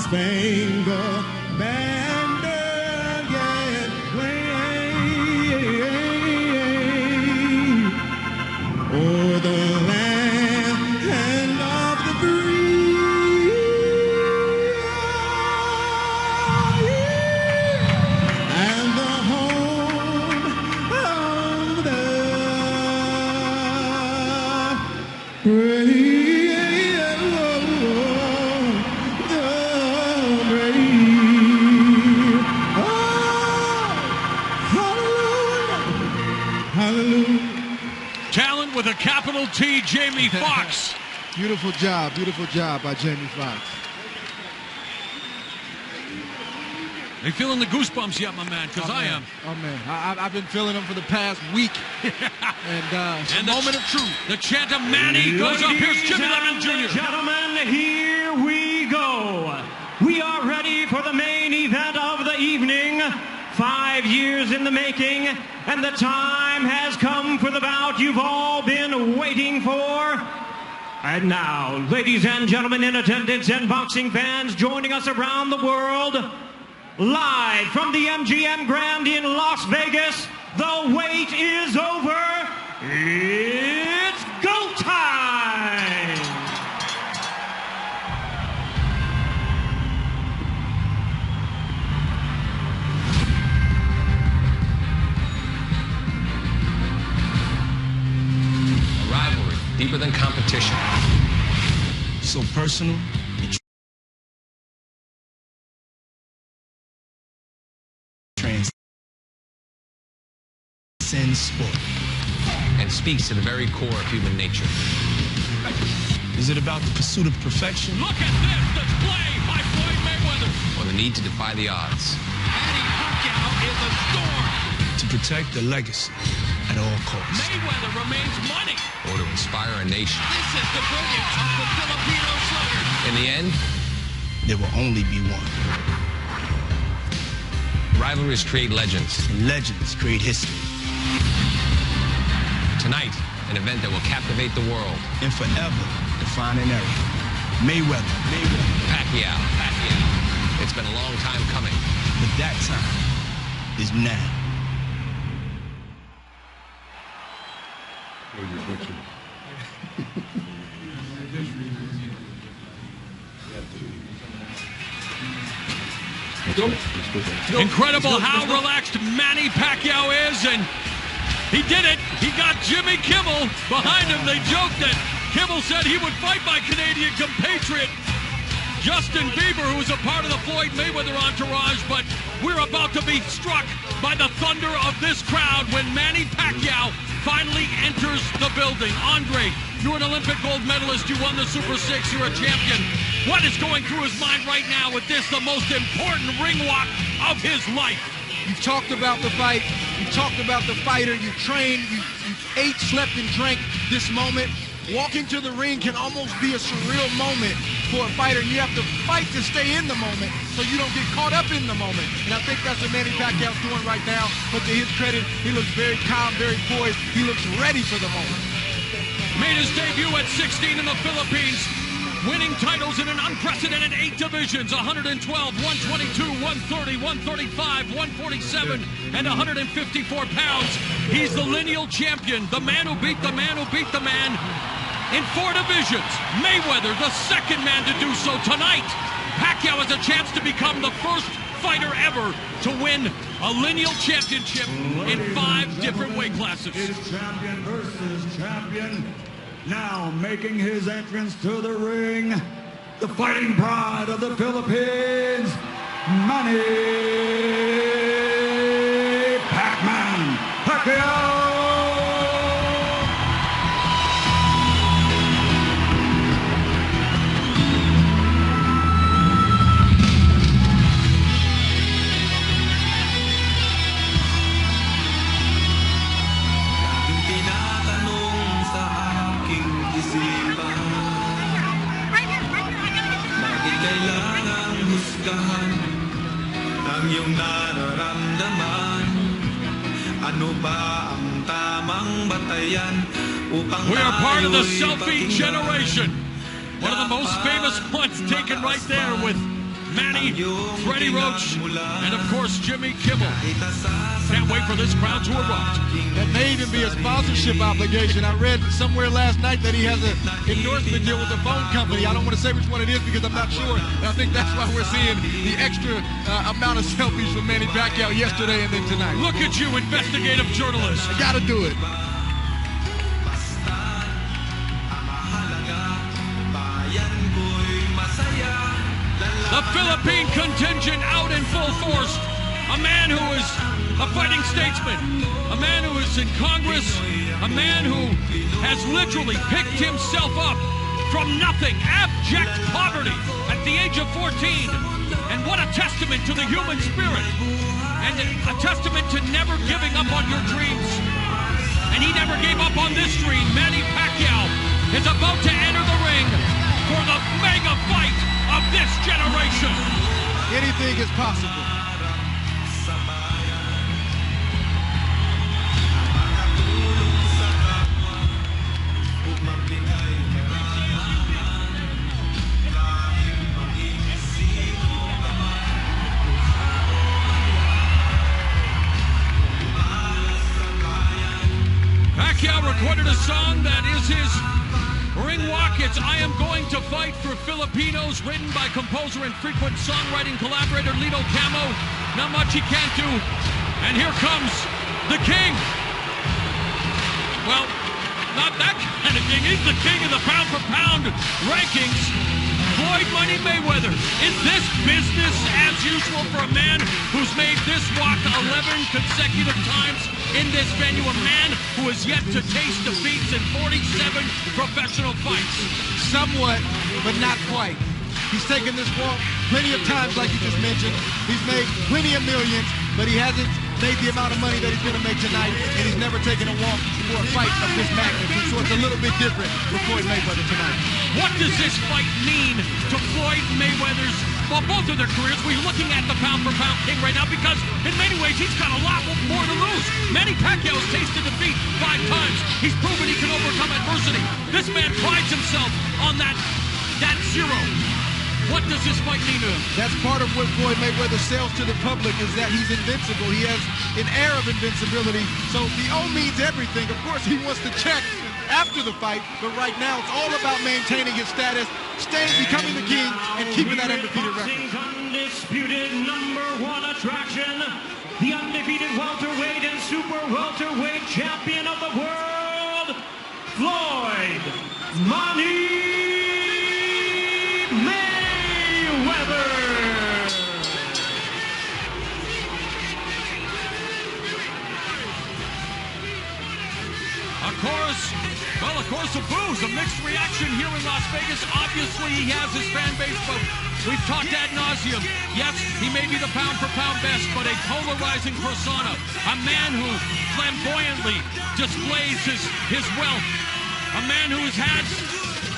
Spangled Banner, yeah, wave o'er the land of the free, and the home of the brave. Talent with a capital T, Jamie Foxx. Beautiful job by Jamie Foxx. Are you feeling the goosebumps yet, my man? Because I am. Oh, man. I've been feeling them for the past week. And it's a moment of truth. The chant of Manny goes up. Here's Jimmy Lemon Jr. Gentlemen, here we go. We are ready for the main event of the evening. 5 years in the making, and the time has come for the bout you've all been waiting for. And now, ladies and gentlemen in attendance and boxing fans joining us around the world, live from the MGM Grand in Las Vegas, the wait is over. It's go time! Deeper than competition. So personal. It transcends sport. And speaks to the very core of human nature. Is it about the pursuit of perfection? Look at this display by Floyd Mayweather. Or the need to defy the odds. Manny Pacquiao is a storm. To protect the legacy at all costs. Mayweather remains money. Or to inspire a nation. This is the brilliance of the Filipino slugger. In the end, there will only be one. Rivalries create legends. And legends create history. Tonight, an event that will captivate the world. And forever define an era. Mayweather. Pacquiao. It's been a long time coming. But that time is now. Incredible how relaxed Manny Pacquiao is, and he did it. He got Jimmy Kimmel behind him. They joked that Kimmel said he would fight my Canadian compatriot Justin Bieber, who was a part of the Floyd Mayweather entourage, but we're about to be struck by the thunder of this crowd when Manny Pacquiao finally enters the building. Andre, you're an Olympic gold medalist. You won the Super 6. You're a champion. What is going through his mind right now with this, the most important ring walk of his life? You've talked about the fight. You talked about the fighter. You trained. You ate, slept, and drank this moment. Walking to the ring can almost be a surreal moment for a fighter. You have to fight to stay in the moment so you don't get caught up in the moment. And I think that's what Manny Pacquiao's doing right now. But to his credit, he looks very calm, very poised. He looks ready for the moment. Made his debut at 16 in the Philippines, winning titles in an unprecedented 8 divisions: 112, 122, 130, 135, 147, and 154 pounds. He's the lineal champion, the man who beat the man who beat the man in 4 divisions. Mayweather, the second man to do so tonight. Pacquiao has a chance to become the first fighter ever to win a lineal championship in 5 different weight classes. It's champion versus champion. Now making his entrance to the ring, the fighting pride of the Philippines, Manny Pac-Man Pacquiao. Ang iyong nararamdaman, ano ba ang tamang batayan upang we are part of the selfie generation. One of the most famous ones taken right there with Manny, Freddie Roach, and of course Jimmy Kimmel. Can't wait for this crowd to erupt. That may even be a sponsorship obligation. I read somewhere last night that he has an endorsement deal with a phone company. I don't want to say which one it is because I'm not sure. And I think that's why we're seeing the extra amount of selfies from Manny Pacquiao yesterday and then tonight. Look at you, investigative journalist. I gotta do it. The Philippine contingent out in full force. A man who is a fighting statesman. A man who is in Congress. A man who has literally picked himself up from nothing, abject poverty at the age of 14. And what a testament to the human spirit. And a testament to never giving up on your dreams. And he never gave up on this dream. Manny Pacquiao is about to enter the ring for the mega fight of this generation. Anything is possible. Pacquiao recorded a song that is his ring walk. It's I Am Going to Fight for Filipinos, written by composer and frequent songwriting collaborator Lito Camo. Not much he can't do. And here comes the king. Well, not that kind of king. He's the king of the pound-for-pound rankings. Floyd Money Mayweather. Is this business as usual for a man who's made this walk 11 consecutive times in this venue? A man who has yet to taste defeats in 47 professional fights. Somewhat, but not quite. He's taken this walk plenty of times, like you just mentioned. He's made plenty of millions, but he hasn't made the amount of money that he's going to make tonight, and he's never taken a walk for a fight of this magnitude, so it's a little bit different for Floyd Mayweather tonight. What does this fight mean to Floyd Mayweather's, well, both of their careers? We're looking at the pound-for-pound king right now because, in many ways, he's got a lot more to lose. Manny Pacquiao has tasted defeat 5 times. He's proven he can overcome adversity. This man prides himself on that zero. What does this fight mean to him? That's part of what Floyd Mayweather sells to the public, is that he's invincible. He has an air of invincibility. So the O means everything. Of course, he wants to check after the fight, but right now it's all about maintaining his status, becoming the king, and keeping that undefeated record. Undisputed #1 attraction, the undefeated welterweight and super welterweight champion of the world, Floyd Money Mayweather. A chorus of boos, a mixed reaction here in Las Vegas. Obviously, he has his fan base, but we've talked ad nauseum. Yes, he may be the pound-for-pound best, but a polarizing persona. A man who flamboyantly displays his wealth. A man who has had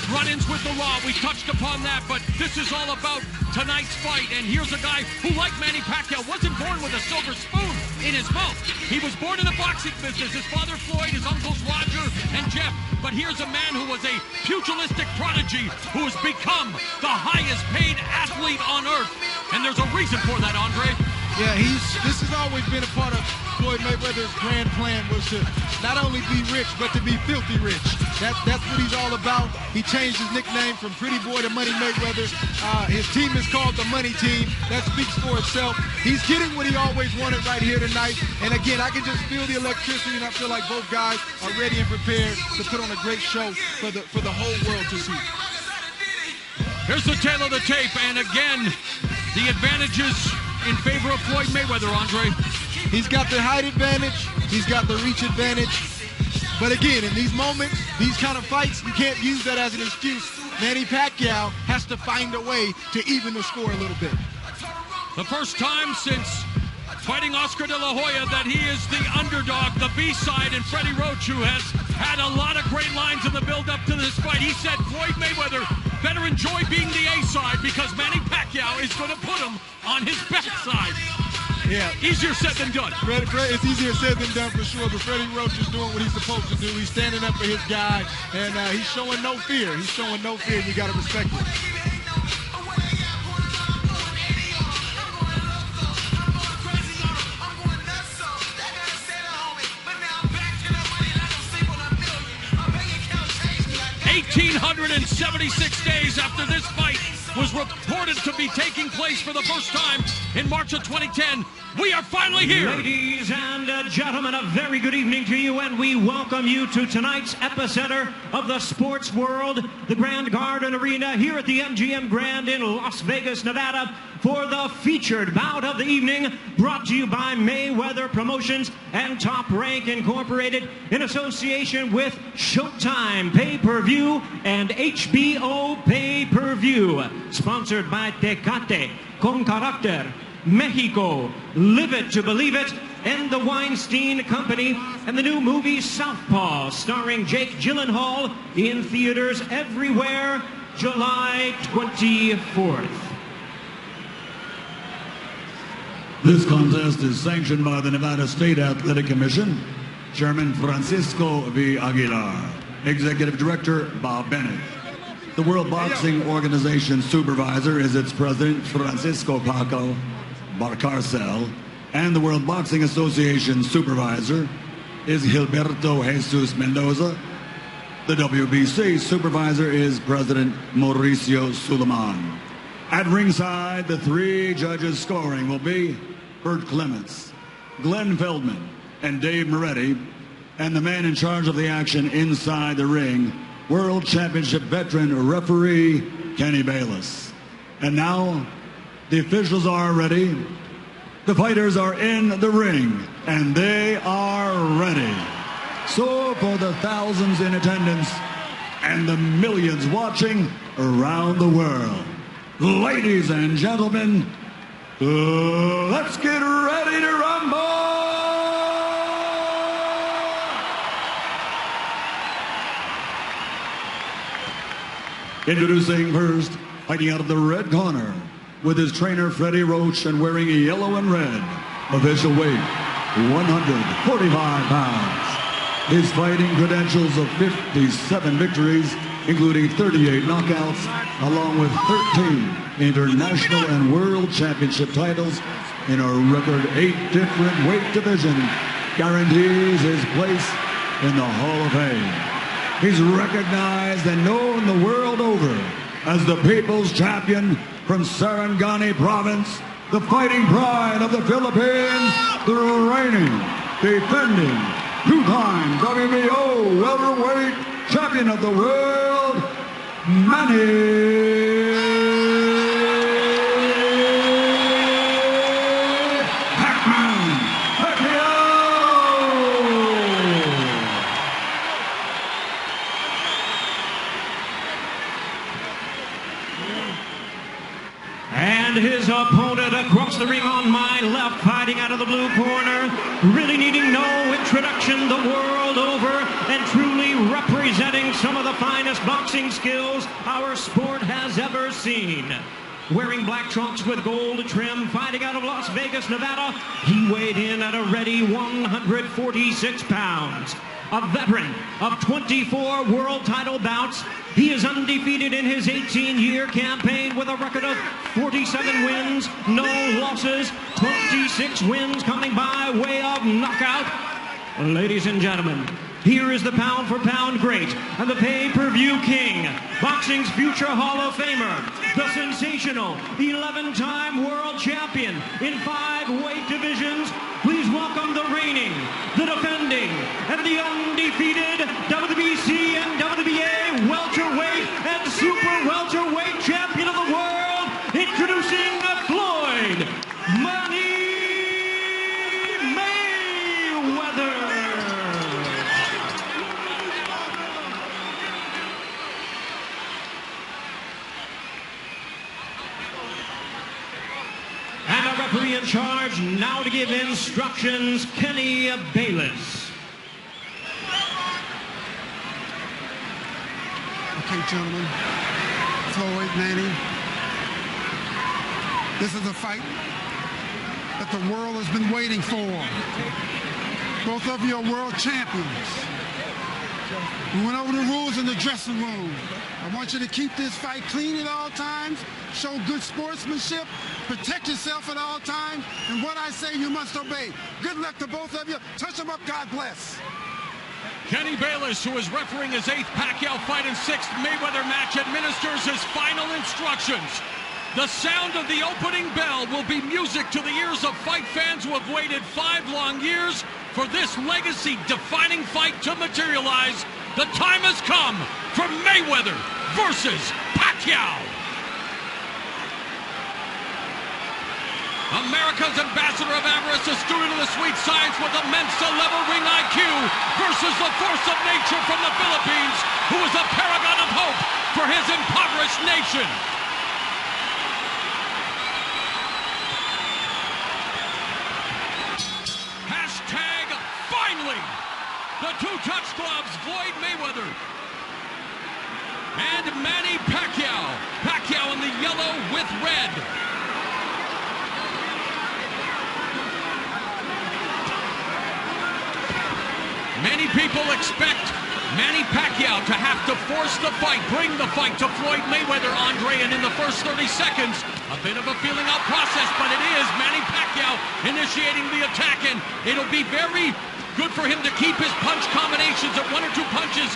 run-ins with the law. We touched upon that, but this is all about tonight's fight. And here's a guy who, like Manny Pacquiao, wasn't born with a silver spoon in his mouth. He was born in the boxing business. His father, Floyd, his uncles, Roger and Jeff. But here's a man who was a pugilistic prodigy who has become the highest-paid athlete on earth. And there's a reason for that, Andre. Yeah, this has always been a part of Floyd Mayweather's grand plan, was to not only be rich, but to be filthy rich. That's what he's all about. He changed his nickname from Pretty Boy to Money Mayweather. His team is called the Money Team. That speaks for itself. He's getting what he always wanted right here tonight. And again, I can just feel the electricity, and I feel like both guys are ready and prepared to put on a great show for the whole world to see. Here's the tail of the tape, and again, the advantages in favor of Floyd Mayweather, Andre. He's got the height advantage. He's got the reach advantage. But again, in these moments, these kind of fights, you can't use that as an excuse. Manny Pacquiao has to find a way to even the score a little bit. The first time since fighting Oscar De La Hoya that he is the underdog, the B-side, and Freddie Roach, who has had a lot of great lines in the build-up to this fight. He said Floyd Mayweather better enjoy being the A-side because Manny Pacquiao is going to put him on his backside. Yeah. Easier said than done. It's easier said than done for sure, but Freddie Roach is doing what he's supposed to do. He's standing up for his guy, and he's showing no fear. He's showing no fear, and you got to respect it. 176 days after this fight was reported to be taking place for the first time in March of 2010. We are finally here. Ladies and gentlemen, a very good evening to you, and we welcome you to tonight's epicenter of the sports world, the Grand Garden Arena here at the MGM Grand in Las Vegas, Nevada, for the featured bout of the evening, brought to you by Mayweather Promotions and Top Rank Incorporated in association with Showtime Pay-Per-View and HBO Pay-Per-View, sponsored by Tecate, Con Carácter, Mexico, Live It to Believe It, and the Weinstein Company, and the new movie Southpaw, starring Jake Gyllenhaal, in theaters everywhere, July 24th. This contest is sanctioned by the Nevada State Athletic Commission. Chairman Francisco V. Aguilar. Executive Director Bob Bennett. The World Boxing Organization Supervisor is its President Francisco Paco Barcarcel. And the World Boxing Association Supervisor is Gilberto Jesus Mendoza. The WBC Supervisor is President Mauricio Suleiman. At ringside, the three judges scoring will be Bert Clements, Glenn Feldman, and Dave Moretti, and the man in charge of the action inside the ring, World Championship veteran referee Kenny Bayless. And now, the officials are ready, the fighters are in the ring, and they are ready. So for the thousands in attendance and the millions watching around the world, ladies and gentlemen, let's get ready to rumble! Introducing first, fighting out of the red corner, with his trainer Freddie Roach and wearing yellow and red, official weight 145 pounds. His fighting credentials of 57 victories, including 38 knockouts, along with 13 international and world championship titles in a record 8 different weight divisions, guarantees his place in the Hall of Fame. He's recognized and known the world over as the People's Champion from Sarangani Province, the fighting pride of the Philippines, the reigning, defending, two-time WBO welterweight champion of the world, Manny Pacquiao. And his opponent across the ring on my left, fighting out of the blue corner, really needing no introduction the world over, and truly representing some of the finest boxing skills our sport has ever seen. Wearing black trunks with gold trim, fighting out of Las Vegas, Nevada, he weighed in at a ready 146 pounds. A veteran of 24 world title bouts, he is undefeated in his 18-year campaign with a record of 47 wins, no losses, 26 wins coming by way of knockout. Ladies and gentlemen, here is the pound-for-pound great and the pay-per-view king, boxing's future Hall of Famer, the sensational 11-time world champion in 5 weight divisions. Please welcome the reigning, the defending, and the undefeated WBC and WBA welterweight and super welterweight champion of the world, introducing Floyd Money Mayweather. And a referee in charge now to give instructions, Kenny Bayless. Okay, gentlemen, Floyd, Manny, this is a fight that the world has been waiting for. Both of you are world champions. We went over the rules in the dressing room. I want you to keep this fight clean at all times, show good sportsmanship, protect yourself at all times, and what I say you must obey. Good luck to both of you. Touch them up, God bless. Kenny Bayless, who is refereeing his 8th Pacquiao fight and 6th Mayweather match, administers his final instructions. The sound of the opening bell will be music to the ears of fight fans who have waited 5 long years for this legacy-defining fight to materialize. The time has come for Mayweather versus Pacquiao. America's ambassador of avarice, a student of the sweet science with immense level ring IQ, versus the force of nature from the Philippines, who is a paragon of hope for his impoverished nation. Hashtag finally! The 2 touch gloves, Floyd Mayweather and Manny Pacquiao. Pacquiao in the yellow with red. Many people expect Manny Pacquiao to have to force the fight, bring the fight to Floyd Mayweather, Andre, and in the first 30 seconds, a bit of a feeling out process, but it is Manny Pacquiao initiating the attack, and it'll be very good for him to keep his punch combinations at 1 or 2 punches.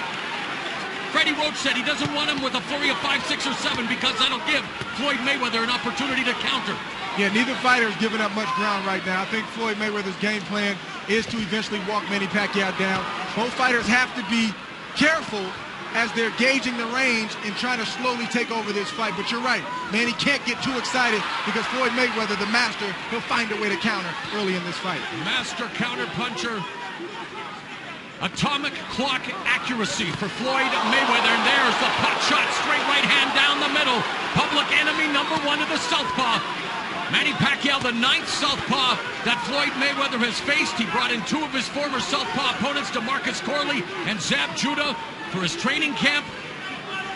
Freddie Roach said he doesn't want him with a flurry of 5, 6, or 7 because that'll give Floyd Mayweather an opportunity to counter. Yeah, neither fighter is giving up much ground right now. I think Floyd Mayweather's game plan is to eventually walk Manny Pacquiao down. Both fighters have to be careful as they're gauging the range and trying to slowly take over this fight. But you're right, Manny can't get too excited because Floyd Mayweather, the master, he'll find a way to counter early in this fight. Master counter puncher. Atomic clock accuracy for Floyd Mayweather. And there's the pot shot, straight right hand down the middle. Public enemy number 1 of the southpaw. Manny Pacquiao, the 9th southpaw that Floyd Mayweather has faced. He brought in 2 of his former southpaw opponents, DeMarcus Corley and Zab Judah, for his training camp.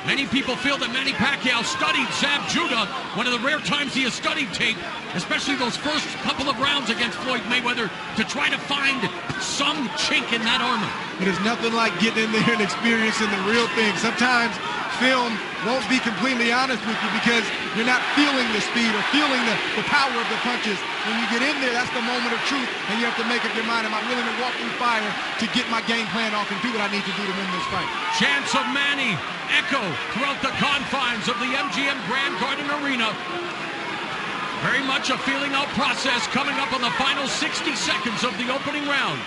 Many people feel that Manny Pacquiao studied Zab Judah, one of the rare times he has studied tape, especially those first couple of rounds against Floyd Mayweather, to try to find some chink in that armor. It is nothing like getting in there and experiencing the real thing. Sometimes film won't be completely honest with you because you're not feeling the speed or feeling the power of the punches. When you get in there, that's the moment of truth, and you have to make up your mind, am I willing to walk through fire to get my game plan off and do what I need to do to win this fight? Chants of Manny echo throughout the confines of the MGM Grand Garden Arena. Very much a feeling out process coming up on the final 60 seconds of the opening round.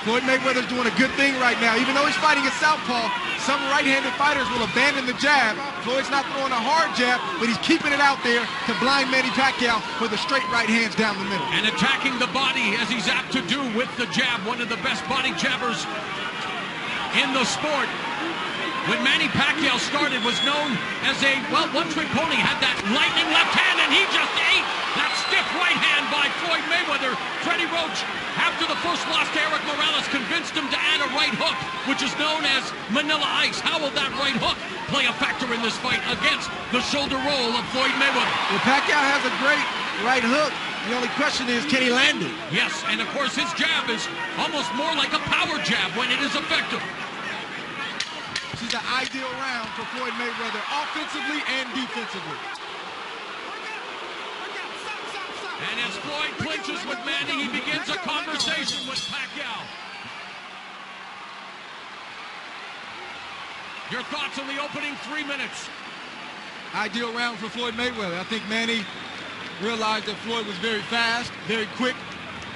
Floyd Mayweather's doing a good thing right now. Even though he's fighting a southpaw, some right-handed fighters will abandon the jab. Floyd's not throwing a hard jab, but he's keeping it out there to blind Manny Pacquiao with the straight right hands down the middle. And attacking the body as he's apt to do with the jab, one of the best body jabbers in the sport. When Manny Pacquiao started, was known as a, well, one-trick pony, had that lightning left hand, and he just ate that stiff right hand by Floyd Mayweather. Freddie Roach, after the first loss to Eric Morales, convinced him to add a right hook, which is known as Manila Ice. How will that right hook play a factor in this fight against the shoulder roll of Floyd Mayweather? Well, Pacquiao has a great right hook. The only question is, can he land it? Yes, and of course his jab is almost more like a power jab when it is effective. This is the ideal round for Floyd Mayweather, offensively and defensively. And as Floyd clinches with Manny, he begins a conversation with Pacquiao. Your thoughts on the opening 3 minutes? Ideal round for Floyd Mayweather. I think Manny realized that Floyd was very fast, very quick,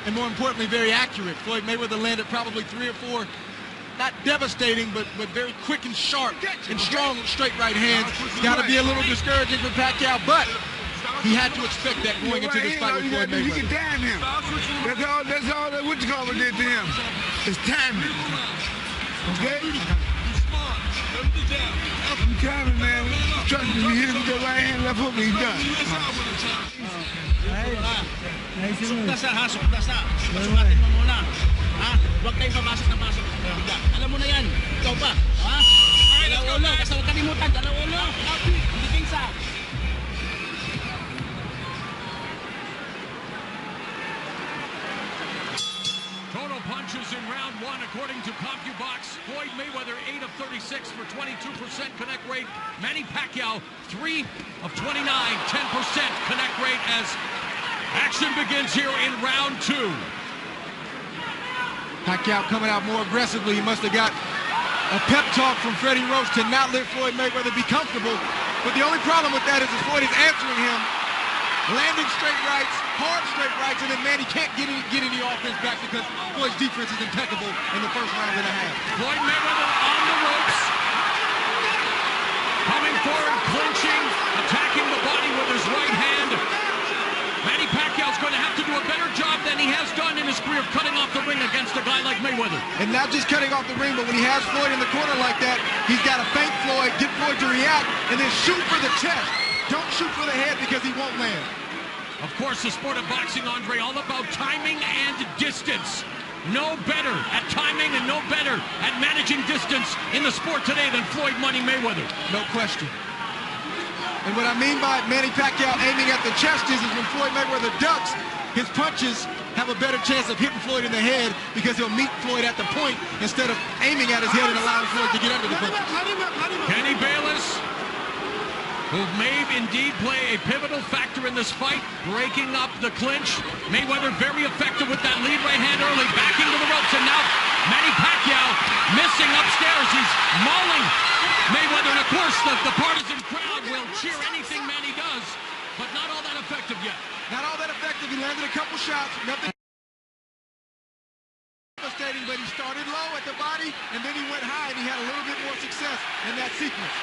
and more importantly, very accurate. Floyd Mayweather landed probably 3 or 4, not devastating, but very quick and sharp and strong straight right hands. Got to be a little discouraging for Pacquiao, but he had to expect that going into this fight with Floyd Mayweather. You can time him. That's all that what you call it did to him. It's timing. Okay? I'm timing, man. Trust me, you hit him with the right hand, left hook, he's done. Sukla sa ha, sukla sa. Pasukatin mo muna. Ha? Huwag kayong papasok na pasok. Alam mo na yan. Ikaw pa. Ha? Dalawa-ulo. Kasi huwag kalimutan. Dalawa-ulo. Hindi kinsa. Total punches in round 1, according to CompuBox. Floyd Mayweather, 8 of 36 for 22% connect rate. Manny Pacquiao, 3 of 29, 10% connect rate as action begins here in round 2. Pacquiao coming out more aggressively. He must have got a pep talk from Freddie Roach to not let Floyd Mayweather be comfortable. But the only problem with that is that Floyd is answering him, landing straight rights, hard straight rights, and then Manny can't get any offense back because Floyd's defense is impeccable in the first round and a half. Floyd Mayweather on the ropes, coming forward, clinching, attacking the body with his right hand. Manny Pacquiao's going to have to do a better job than he has done in his career of cutting off the ring against a guy like Mayweather. And not just cutting off the ring, but when he has Floyd in the corner like that, he's got to feint Floyd, get Floyd to react, and then shoot for the chest. Don't shoot for the head because he won't land. Of course, the sport of boxing, Andre, all about timing and distance. No better at timing and no better at managing distance in the sport today than Floyd Money Mayweather. No question. And what I mean by Manny Pacquiao aiming at the chest is when Floyd Mayweather ducks, his punches have a better chance of hitting Floyd in the head because he'll meet Floyd at the point instead of aiming at his head and allowing Floyd to get under the punches. Kenny Bayless, who may indeed play a pivotal factor in this fight, breaking up the clinch. Mayweather very effective with that lead right hand early, backing to the ropes, and now Manny Pacquiao missing upstairs. He's mauling Mayweather, and of course the partisan crowd will cheer anything Manny does, but not all that effective yet. Not all that effective. He landed a couple shots, nothing devastating, but he started low at the body, and then he went high, and he had a little bit more success in that sequence.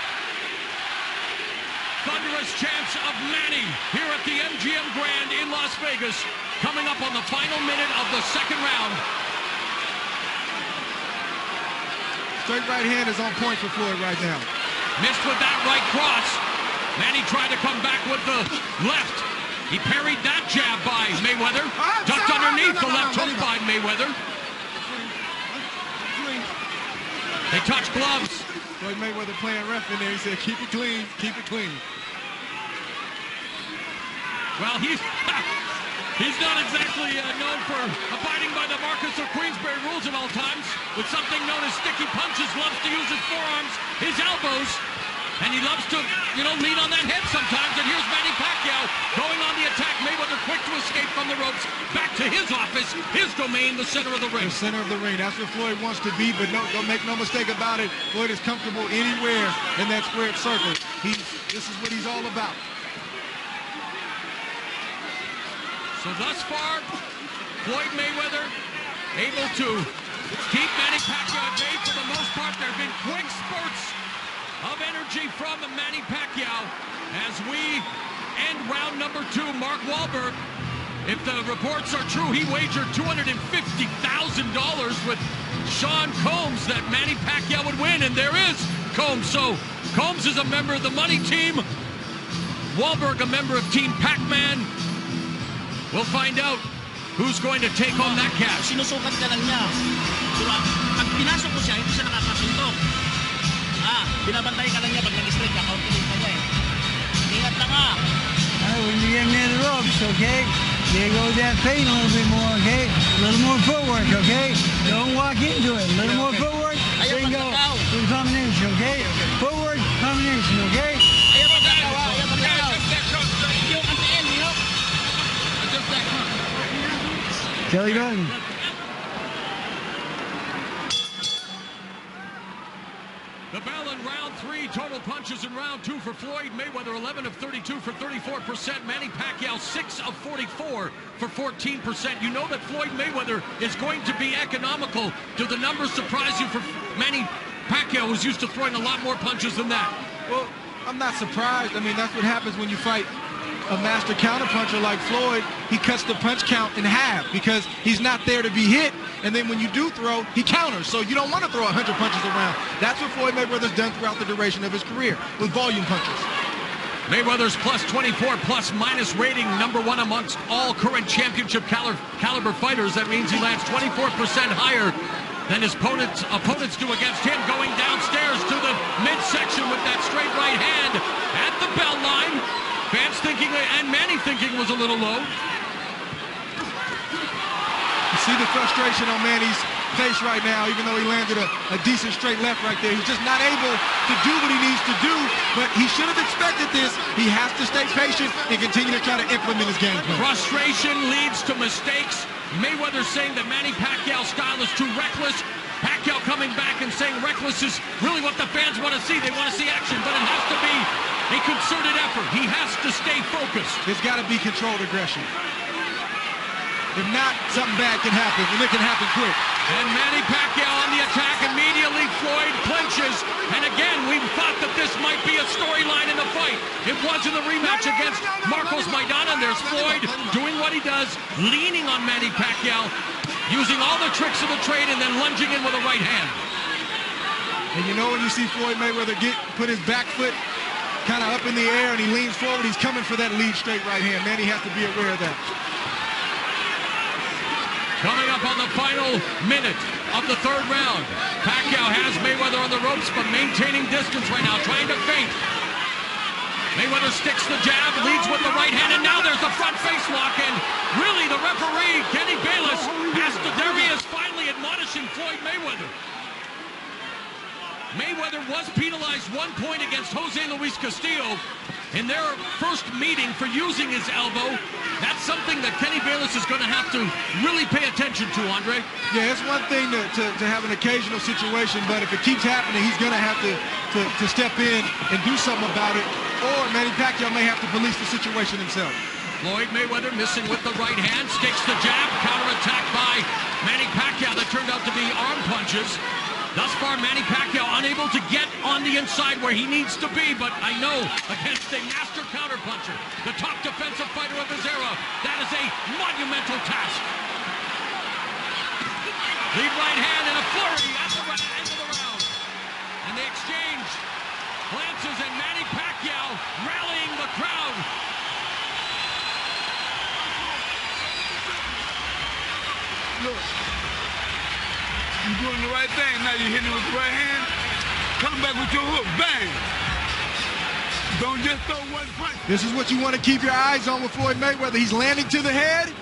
Thunderous chants of Manny here at the MGM Grand in Las Vegas, coming up on the final minute of the second round. Straight right hand is on point for Floyd right now. Missed with that right cross. Manny tried to come back with the left. He parried that jab by Mayweather. Ducked underneath the left hook by Mayweather. They touch gloves. Floyd Mayweather playing ref in there. He said, keep it clean, keep it clean. Well, he's not exactly known for abiding by the Marcus of Queensberry rules at all times. With something known as sticky punches, loves to use his forearms, his elbows, and he loves to, lean on that head sometimes. And here's Manny Pacquiao going on the attack. Mayweather quick to escape from the ropes, back to his office, his domain, the center of the ring. The center of the ring. That's where Floyd wants to be, but don't make no mistake about it. Floyd is comfortable anywhere in that squared circle. This is what he's all about. So thus far, Floyd Mayweather able to keep Manny Pacquiao at bay for the most part. There have been quick spurts of energy from Manny Pacquiao as we end round number 2. Mark Wahlberg, if the reports are true, he wagered $250,000 with Sean Combs that Manny Pacquiao would win, and there is Combs. So Combs is a member of the money team, Wahlberg a member of Team Pac-Man. We'll find out who's going to take home that cash. Sinusukat ka lang niya. Diba? Pag pinasok mo siya, hindi siya nakakasuntok. Binabantay ka lang niya pag nag-strike ka, kauntiling ka niya eh. Ingat lang ha. When you get near the ropes, okay? There goes that pain a little bit more, okay? A little more footwork, okay? Don't walk into it. A little more footwork, then go to the combination, okay? Footwork, combination, okay? Ayaw pagkakaw ha. Ayaw pagkakaw. Yung antiin, you know? Kelly Button. The bell in round 3, total punches in round 2 for Floyd Mayweather, 11 of 32 for 34%. Manny Pacquiao, 6 of 44 for 14%. You know that Floyd Mayweather is going to be economical. Do the numbers surprise you for Manny Pacquiao, who's used to throwing a lot more punches than that? Well, I'm not surprised. I mean, that's what happens when you fight a master counterpuncher like Floyd. He cuts the punch count in half because he's not there to be hit, and then when you do throw, he counters. So you don't want to throw 100 punches around. That's what Floyd Mayweather's done throughout the duration of his career with volume punches. Mayweather's plus 24 plus minus rating, number 1 amongst all current championship caliber fighters. That means he lands 24% higher than his opponents do against him, going downstairs to the midsection with that straight right hand at the bell line. Fans thinking, and Manny thinking, was a little low. You see the frustration on Manny's face right now, even though he landed a decent straight left right there. He's just not able to do what he needs to do, but he should have expected this. He has to stay patient and continue to try to implement his game plan. Frustration leads to mistakes. Mayweather saying that Manny Pacquiao's style is too reckless. Pacquiao coming back and saying reckless is really what the fans want to see. They want to see action, but it has to be a concerted effort. He has to stay focused. It's got to be controlled aggression. If not, something bad can happen, and it can happen quick. And Manny Pacquiao on the attack. Immediately, Floyd clinches. And again, we thought that this might be a storyline in the fight. It was in the rematch against Marcos Maidana. And there's Floyd doing what he does, leaning on Manny Pacquiao, using all the tricks of the trade, and then lunging in with a right hand. And you know when you see Floyd Mayweather put his back foot kind of up in the air and he leans forward, he's coming for that lead straight right hand. Manny has to be aware of that. Coming up on the final minute of the third round. Pacquiao has Mayweather on the ropes, but maintaining distance right now, trying to feint. Mayweather sticks the jab, leads with the right hand, and now there's the front face lock. And really, the referee, Kenny Bayless, there he is finally admonishing Floyd Mayweather. Mayweather was penalized 1 point against Jose Luis Castillo in their first meeting for using his elbow. That's something that Kenny Bayless is going to have to really pay attention to, Andre. Yeah, it's one thing to have an occasional situation, but if it keeps happening, he's going to have to step in and do something about it, or Manny Pacquiao may have to police the situation himself. Floyd Mayweather missing with the right hand, sticks the jab, counterattack by Manny Pacquiao that turned out to be arm punches. Thus far, Manny Pacquiao unable to get on the inside where he needs to be, but I know against a master counterpuncher, the top defensive fighter of his era, that is a monumental task. Lead right hand and a flurry at the end of the round. And they exchange glances, and Manny Pacquiao rallying the crowd. Look. You're doing the right thing. Now you're hitting it with the right hand. Come back with your hook. Bang. Don't just throw one punch. This is what you want to keep your eyes on with Floyd Mayweather. He's landing to the head,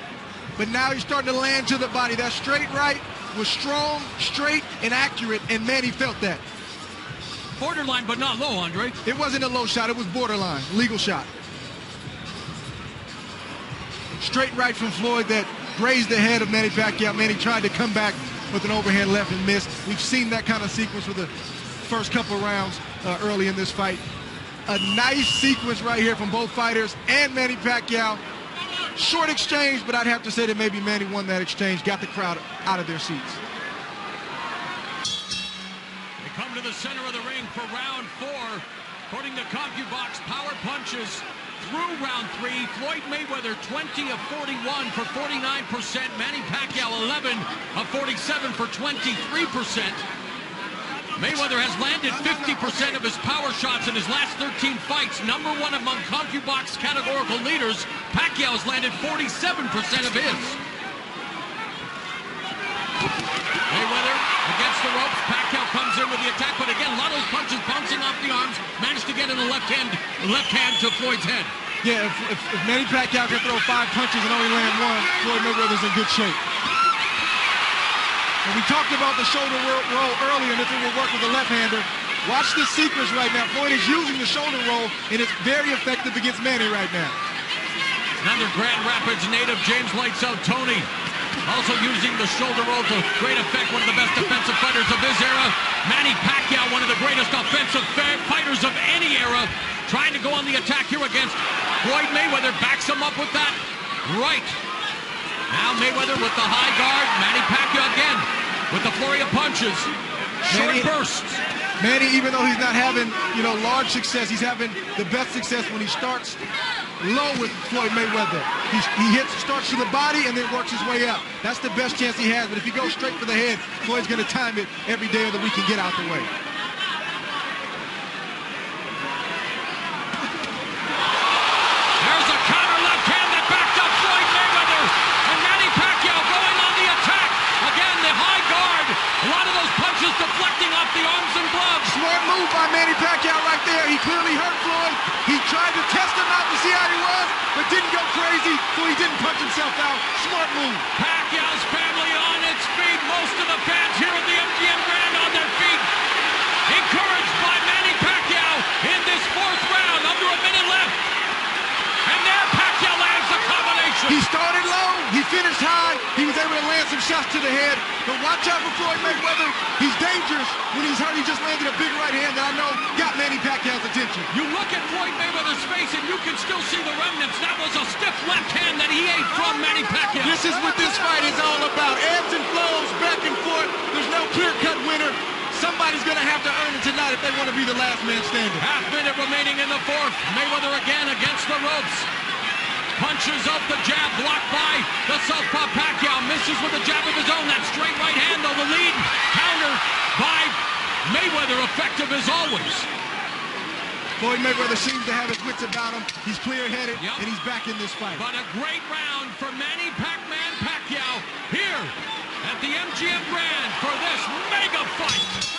but now he's starting to land to the body. That straight right was strong, straight, and accurate, and Manny felt that. Borderline, but not low, Andre. It wasn't a low shot. It was borderline. Legal shot. Straight right from Floyd that grazed the head of Manny Pacquiao. Manny tried to come back with an overhand left and missed. We've seen that kind of sequence for the first couple rounds early in this fight. A nice sequence right here from both fighters and Manny Pacquiao. Short exchange, but I'd have to say that maybe Manny won that exchange, got the crowd out of their seats. They come to the center of the ring for round 4. According to CompuBox, power punches through round 3. Floyd Mayweather 20 of 41 for 49%. Manny Pacquiao 11 of 47 for 23%. Mayweather has landed 50% of his power shots in his last 13 fights. Number 1 among CompuBox categorical leaders. Pacquiao has landed 47% of his. Mayweather against the ropes. Pacquiao comes in with the attack, but again, a lot of those punches bouncing off the arms. Managed to get in the left hand to Floyd's head. Yeah, if Manny Pacquiao can throw 5 punches and only land 1, Floyd Mayweather's in good shape. And we talked about the shoulder roll earlier and if it will work with the left-hander. Watch this sequence right now. Floyd is using the shoulder roll, and it's very effective against Manny right now. Another Grand Rapids native, James Lights Out Tony, also using the shoulder roll to great effect. One of the best defensive fighters of his era. Manny Pacquiao, one of the greatest offensive fighters of any era, trying to go on the attack here against Floyd Mayweather. Backs him up with that right. Now Mayweather with the high guard. Manny Pacquiao again with the flurry of punches. Short bursts. Manny, even though he's not having, large success, he's having the best success when he starts low with Floyd Mayweather. He starts to the body and then works his way up. That's the best chance he has. But if he goes straight for the head, Floyd's going to time it every day of the week and get out the way. There's a counter left hand that backed up Floyd Mayweather. And Manny Pacquiao going on the attack. Again, the high guard. A lot of those punches deflecting off the arms and gloves. Smart move by Manny Pacquiao right there. He clearly hurt Floyd. He tried to test him out to see how he was. but didn't go crazy, so he didn't punch himself out. Smart move. Pacquiao's family on its feet. Most of the fans here at the MGM Grand on their feet. Encouraged by Manny Pacquiao in this fourth round. Under a minute left. And there Pacquiao lands the combination. He started low. He finished high. He was able to land some shots to the head. But watch out for Floyd Mayweather. He's dangerous when he's hurt. He just landed a big right hand that I know got Manny Pacquiao's attention. You look at Floyd Mayweather's face and you can still see the remnants. That was a stiff left hand that he ate from Manny Pacquiao. This is what this fight is all about. Ebbs and flows, back and forth. There's no clear-cut winner. Somebody's going to have to earn it tonight if they want to be the last man standing. Half minute remaining in the fourth. Mayweather again against the ropes. Punches up the jab, blocked by the southpaw Pacquiao. Misses with a jab of his own. That straight right hand, though, the lead. Countered by Mayweather, effective as always. Floyd Mayweather seems to have his wits about him. He's clear-headed, and he's back in this fight. But a great round for Manny Pac-Man Pacquiao here at the MGM Grand for this mega fight.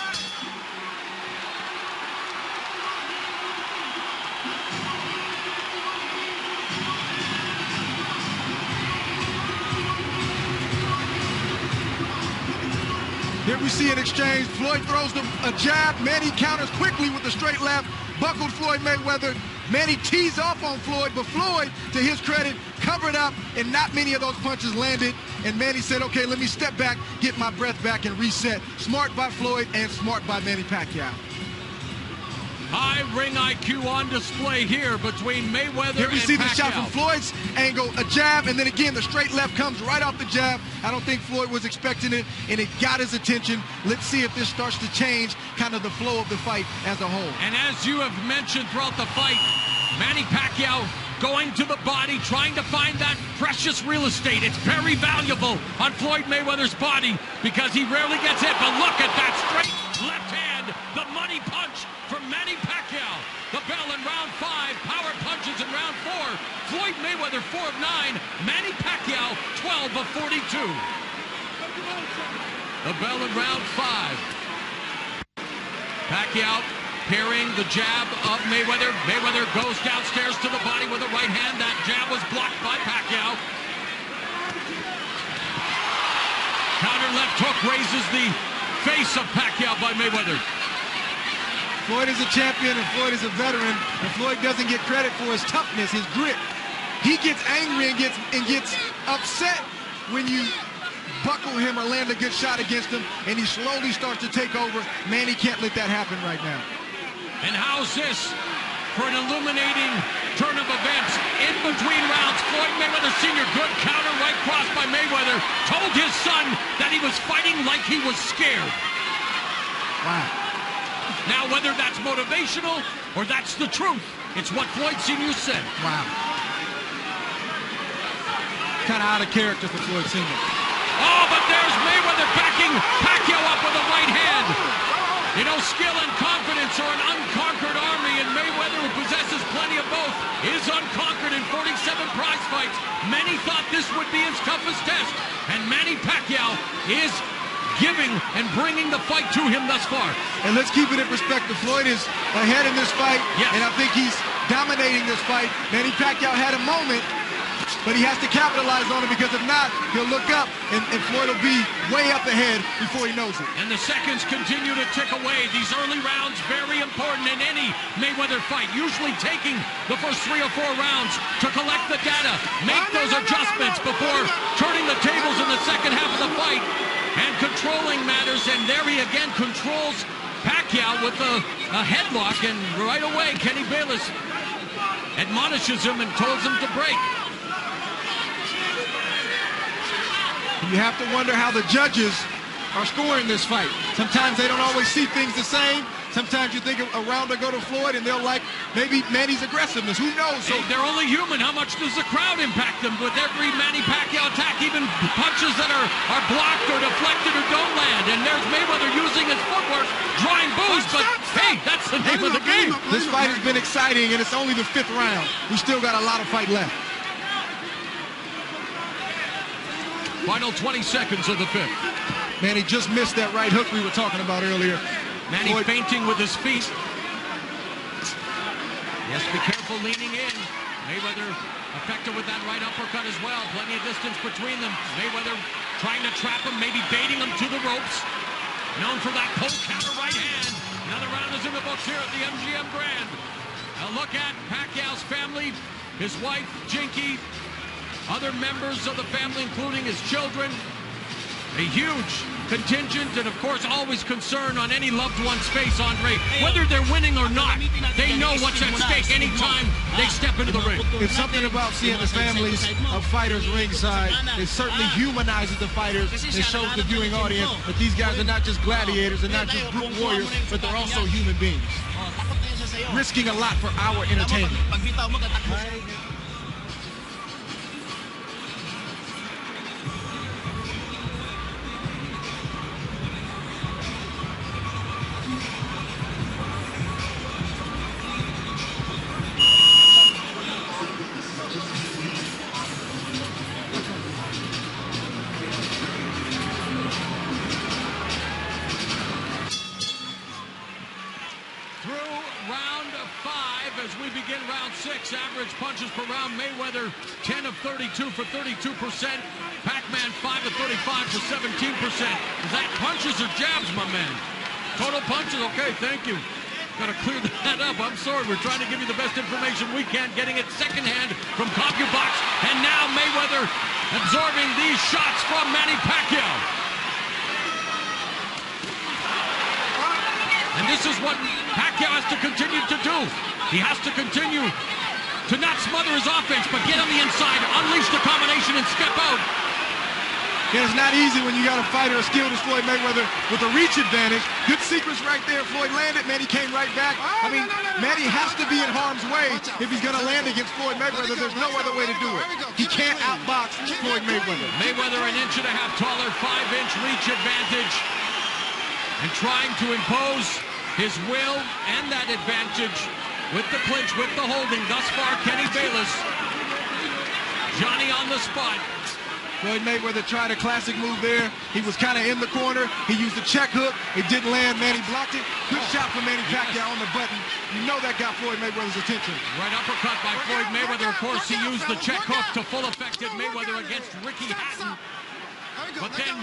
Here we see an exchange. Floyd throws a jab. Manny counters quickly with the straight left. Buckled Floyd Mayweather. Manny tees off on Floyd, but Floyd, to his credit, covered up, and not many of those punches landed. And Manny said, okay, let me step back, get my breath back, and reset. Smart by Floyd and smart by Manny Pacquiao. High ring IQ on display here between Mayweather and Pacquiao. Here we see the shot from Floyd's angle, a jab, and then again the straight left comes right off the jab. I don't think Floyd was expecting it, and it got his attention. Let's see if this starts to change kind of the flow of the fight as a whole. And as you have mentioned throughout the fight, Manny Pacquiao going to the body, trying to find that precious real estate. It's very valuable on Floyd Mayweather's body because he rarely gets hit. But look at that straight left hand, the money punch from Manny Pacquiao. The bell in round 5, power punches in round 4. Floyd Mayweather 4 of 9, Manny Pacquiao 12 of 42. The bell in round 5. Pacquiao parrying the jab of Mayweather. Mayweather goes downstairs to the body with a right hand. That jab was blocked by Pacquiao. Counter left hook raises the face of Pacquiao by Mayweather. Floyd is a champion and Floyd is a veteran, and Floyd doesn't get credit for his toughness, his grit. He gets angry and gets upset when you buckle him or land a good shot against him, and he slowly starts to take over. Manny can't let that happen right now. And how's this for an illuminating turn of events? In between rounds, Floyd Mayweather Sr., good counter, right cross by Mayweather, told his son that he was fighting like he was scared. Wow. Now, whether that's motivational or that's the truth, it's what Floyd Sr. said. Wow. Kind of out of character for Floyd Sr. Oh, but there's Mayweather backing Pacquiao up with a right hand. You know, skill and confidence are an unconquered army, and Mayweather, who possesses plenty of both, is unconquered in 47 prize fights. Many thought this would be his toughest test, and Manny Pacquiao is giving and bringing the fight to him thus far. And let's keep it in perspective. Floyd is ahead in this fight, yes, and I think he's dominating this fight. Manny Pacquiao had a moment, but he has to capitalize on it, because if not, he'll look up and Floyd will be way up ahead before he knows it. And the seconds continue to tick away. These early rounds, very important in any Mayweather fight. Usually taking the first 3 or 4 rounds to collect the data, make those adjustments before turning the tables in the second half of the fight and controlling matters. And there he again controls Pacquiao with a headlock, and right away Kenny Bayless admonishes him and tells him to break. You have to wonder how the judges are scoring this fight. Sometimes they don't always see things the same. Sometimes you think a round will go to Floyd and they'll like maybe Manny's aggressiveness. Who knows? So they're only human. How much does the crowd impact them with every Manny Pacquiao attack, even punches that are blocked or deflected or don't land? And there's Mayweather using his footwork, drawing boos, but hey, that's the name of the game. This fight has been exciting, and it's only the 5th round. We still got a lot of fight left. Final 20 seconds of the 5th. Manny just missed that right hook we were talking about earlier. Manny feinting with his feet. Yes, be careful leaning in. Mayweather effective with that right uppercut as well. Plenty of distance between them. Mayweather trying to trap him, maybe baiting him to the ropes. Known for that poke counter right hand. Another round is in the books here at the MGM Grand. A look at Pacquiao's family, his wife, Jinky, other members of the family, including his children. A huge contingent, and of course always concern on any loved one's face, Andre. Whether they're winning or not, they know what's at stake anytime they step into the ring. It's something about seeing the families of fighters ringside. It certainly humanizes the fighters. It shows the viewing audience that these guys are not just gladiators, they're not just brute warriors, but they're also human beings. Risking a lot for our entertainment. Average punches per round. Mayweather 10 of 32 for 32%. Pac-Man 5 of 35 for 17%. Is that punches or jabs, my man? Total punches? Okay, thank you. Got to clear that up. I'm sorry. We're trying to give you the best information we can. Getting it secondhand from CompuBox. And now Mayweather absorbing these shots from Manny Pacquiao. And this is what Pacquiao has to continue to do. He has to continue to not smother his offense, but get on the inside, unleash the combination, and step out. Yeah, it's not easy when you got a fighter as skilled as Floyd Mayweather with a reach advantage. Good sequence right there. Floyd landed. Manny came right back. I mean, Manny has to be in harm's way if he's going to land against Floyd Mayweather. There's no other way to do it. He can't outbox Floyd Mayweather. Mayweather an inch and a half taller, 5-inch reach advantage, and trying to impose his will and that advantage with the clinch, with the holding. Thus far, Kenny Bayless. Johnny on the spot. Floyd Mayweather tried a classic move there. He was kind of in the corner. He used a check hook. It didn't land. Manny blocked it. Good shot from Manny Pacquiao on the button. You know that got Floyd Mayweather's attention. Right uppercut by Floyd Mayweather. Of course, he used the check hook to full effect at Mayweather against Ricky Hatton. But then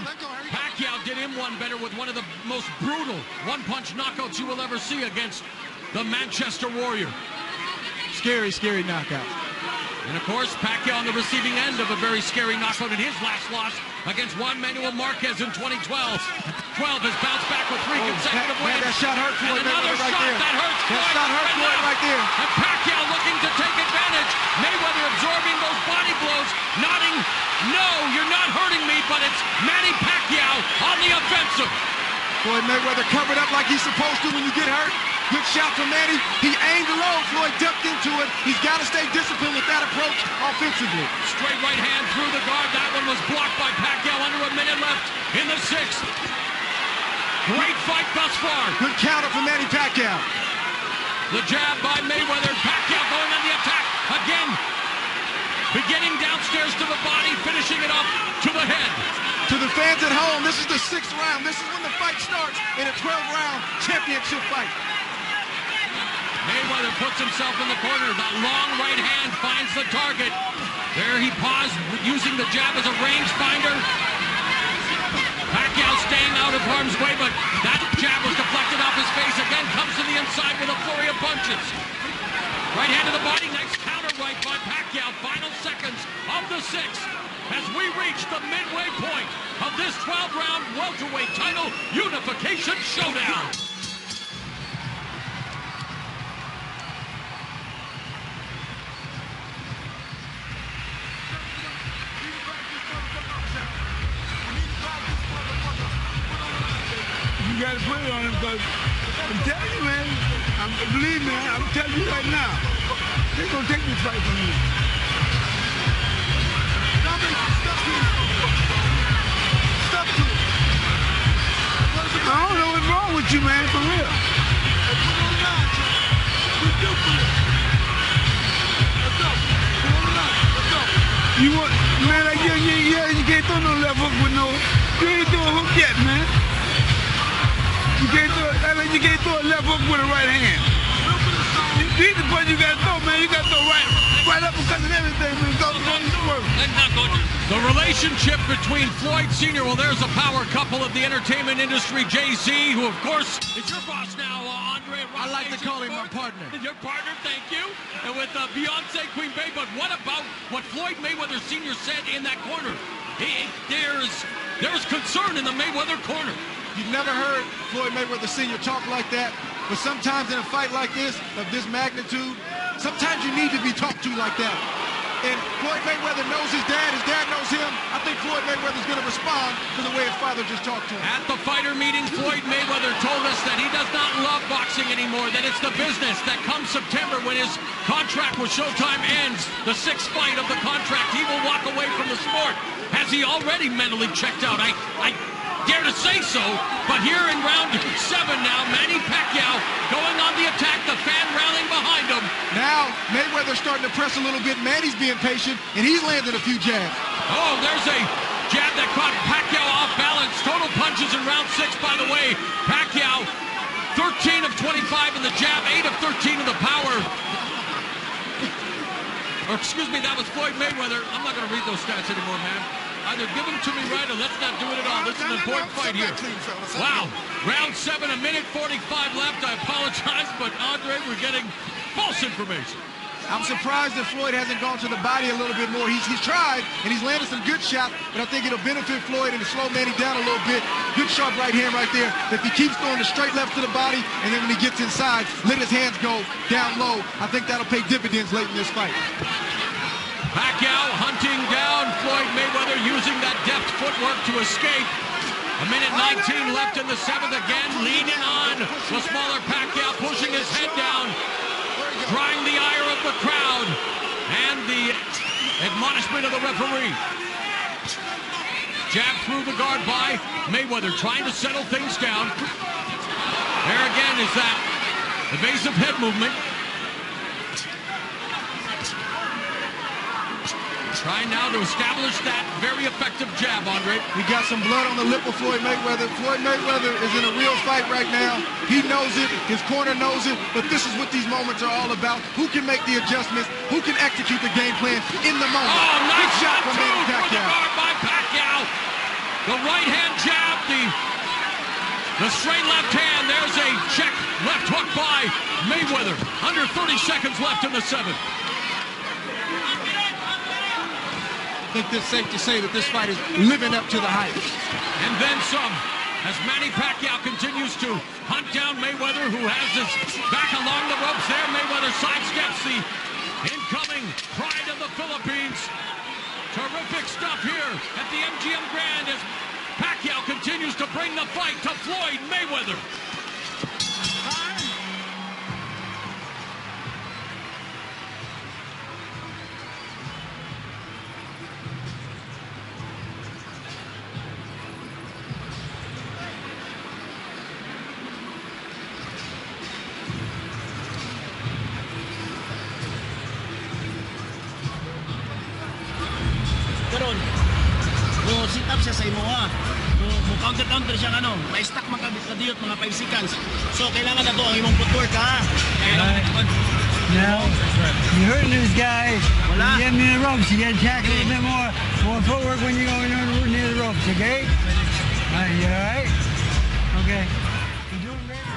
Pacquiao did him one better with one of the most brutal one-punch knockouts you will ever see against the Manchester Warrior. Scary, scary knockout. And of course, Pacquiao on the receiving end of a very scary knockout in his last loss against Juan Manuel Marquez in 2012. 12 has bounced back with 3 consecutive wins. That shot hurt Floyd Mayweather right there. That hurts That Floyd. shot hurt Floyd right there. And Pacquiao looking to take advantage. Mayweather absorbing those body blows, nodding, no, you're not hurting me, but it's Manny Pacquiao on the offensive. Floyd Mayweather covered up like he's supposed to when you get hurt. Good shot from Manny. He aimed low. Floyd ducked into it. He's got to stay disciplined with that approach offensively. Straight right hand through the guard. That one was blocked by Pacquiao. Under a minute left in the 6th. Great fight thus far. Good counter from Manny Pacquiao. The jab by Mayweather. Pacquiao going on the attack again. Beginning downstairs to the body, finishing it up to the head. To the fans at home, this is the 6th round. This is when the fight starts in a 12-round championship fight. Mayweather puts himself in the corner. That long right hand finds the target. There he paused, using the jab as a rangefinder. Pacquiao staying out of harm's way, but that jab was deflected off his face. Again, comes to the inside with a flurry of punches. Right hand to the body. Nice counter right by Pacquiao. Final seconds of the 6th as we reach the midway point of this 12-round welterweight title unification showdown. You gotta put it on him because I'm telling you, man. Believe me, I'm telling you right now. They're gonna take this fight from you. I don't know what's wrong with you, man, for real. You want, man, like, you can't throw no left hook with no, you ain't throw a hook yet, man. You can't throw a left hook with a right hand. These are the punch you gotta throw, man. You gotta throw right right uppercuts and everything. The relationship between Floyd Sr., well, there's a power couple of the entertainment industry, Jay-Z, who, of course, is your boss now, Andre. I like to call him my partner. Your partner, thank you. And with Beyonce, Queen Bey. But what about what Floyd Mayweather Sr. said in that corner? There's concern in the Mayweather corner. You've never heard Floyd Mayweather Sr. talk like that, but sometimes in a fight like this, of this magnitude, sometimes you need to be talked to like that. And Floyd Mayweather knows his dad knows him. I think Floyd Mayweather's going to respond to the way his father just talked to him. At the fighter meeting, Floyd Mayweather told us that he does not love boxing anymore, that it's the business, that come September when his contract with Showtime ends, the 6th fight of the contract, he will walk away from the sport. Has he already mentally checked out? I dare to say so, but here in round 7 now, Manny Pacquiao going on the attack, the fan rallying behind him. Now, Mayweather's starting to press a little bit. Manny's being patient, and he's landing a few jabs. Oh, there's a jab that caught Pacquiao off balance. Total punches in round 6, by the way. Pacquiao, 13 of 25 in the jab, 8 of 13 in the power. Or excuse me, that was Floyd Mayweather. I'm not going to read those stats anymore, man. Either give them to me right or let's not do it at all. This is an important fight here. Wow. Round 7, a minute 45 left. I apologize, but Andre, we're getting false information. I'm surprised that Floyd hasn't gone to the body a little bit more. He's tried, and he's landed some good shots, but I think it'll benefit Floyd and slow Manny down a little bit. Good sharp right hand right there. If he keeps throwing the straight left to the body, and then when he gets inside, let his hands go down low, I think that'll pay dividends late in this fight. Pacquiao hunting down Floyd Mayweather, using that deft footwork to escape. A minute 19 left in the 7th again, leaning on the smaller Pacquiao, pushing his head down, drawing the ire of the crowd, and the admonishment of the referee. Jab through the guard by Mayweather, trying to settle things down. There again is that evasive head movement. Trying now to establish that very effective jab, Andre. We got some blood on the lip of Floyd Mayweather. Floyd Mayweather is in a real fight right now. He knows it. His corner knows it. But this is what these moments are all about. Who can make the adjustments? Who can execute the game plan in the moment? Oh, nice shot from Manny Pacquiao. The guard by Pacquiao. The right hand jab, the straight left hand. There's a check left hook by Mayweather. Under 30 seconds left in the 7th. I think it's safe to say that this fight is living up to the hype. And then some, as Manny Pacquiao continues to hunt down Mayweather, who has his back along the ropes there. Mayweather sidesteps the incoming pride of the Philippines. Terrific stuff here at the MGM Grand as Pacquiao continues to bring the fight to Floyd Mayweather. Sit-up siya sa imo ha. Counter-counter siya may stack makadiyot mga 5 seconds. So kailangan na to ang imong footwork ha. Now, you're hurting this guy. You get him in the ropes. You got to tackle a little bit more footwork when you go near the ropes, okay? All right, you all right? Okay. You're doing great.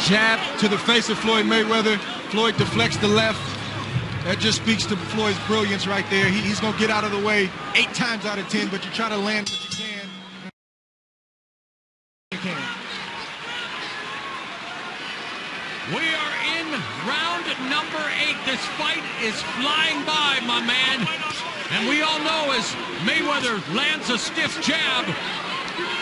Jab to the face of Floyd Mayweather. Floyd deflects the left. That just speaks to Floyd's brilliance right there. He's going to get out of the way 8 times out of 10, but you try to land what you can. We are in round number 8. This fight is flying by, my man. And we all know as Mayweather lands a stiff jab,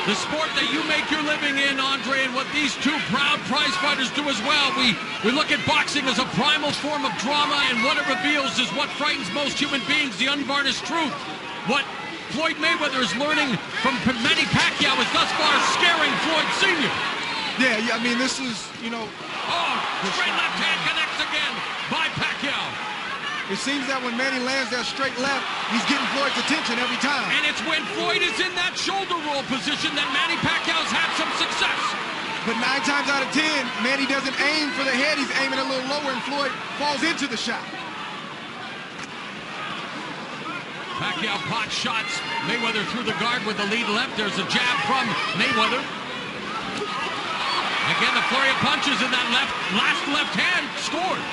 the sport that you make your living in, Andre, and what these two proud prize fighters do as well. We look at boxing as a primal form of drama, and what it reveals is what frightens most human beings, the unvarnished truth. What Floyd Mayweather is learning from Manny Pacquiao is thus far scaring Floyd Sr. Yeah, I mean, this is, Oh, straight left hand connects again by Pacquiao. It seems that when Manny lands that straight left, he's getting Floyd's attention every time. And it's when Floyd is in that shoulder roll position that Manny Pacquiao's had some success. But 9 times out of 10, Manny doesn't aim for the head. He's aiming a little lower, and Floyd falls into the shot. Pacquiao pot shots Mayweather through the guard with the lead left. There's a jab from Mayweather. Again, the flurry of punches in that last left hand scored.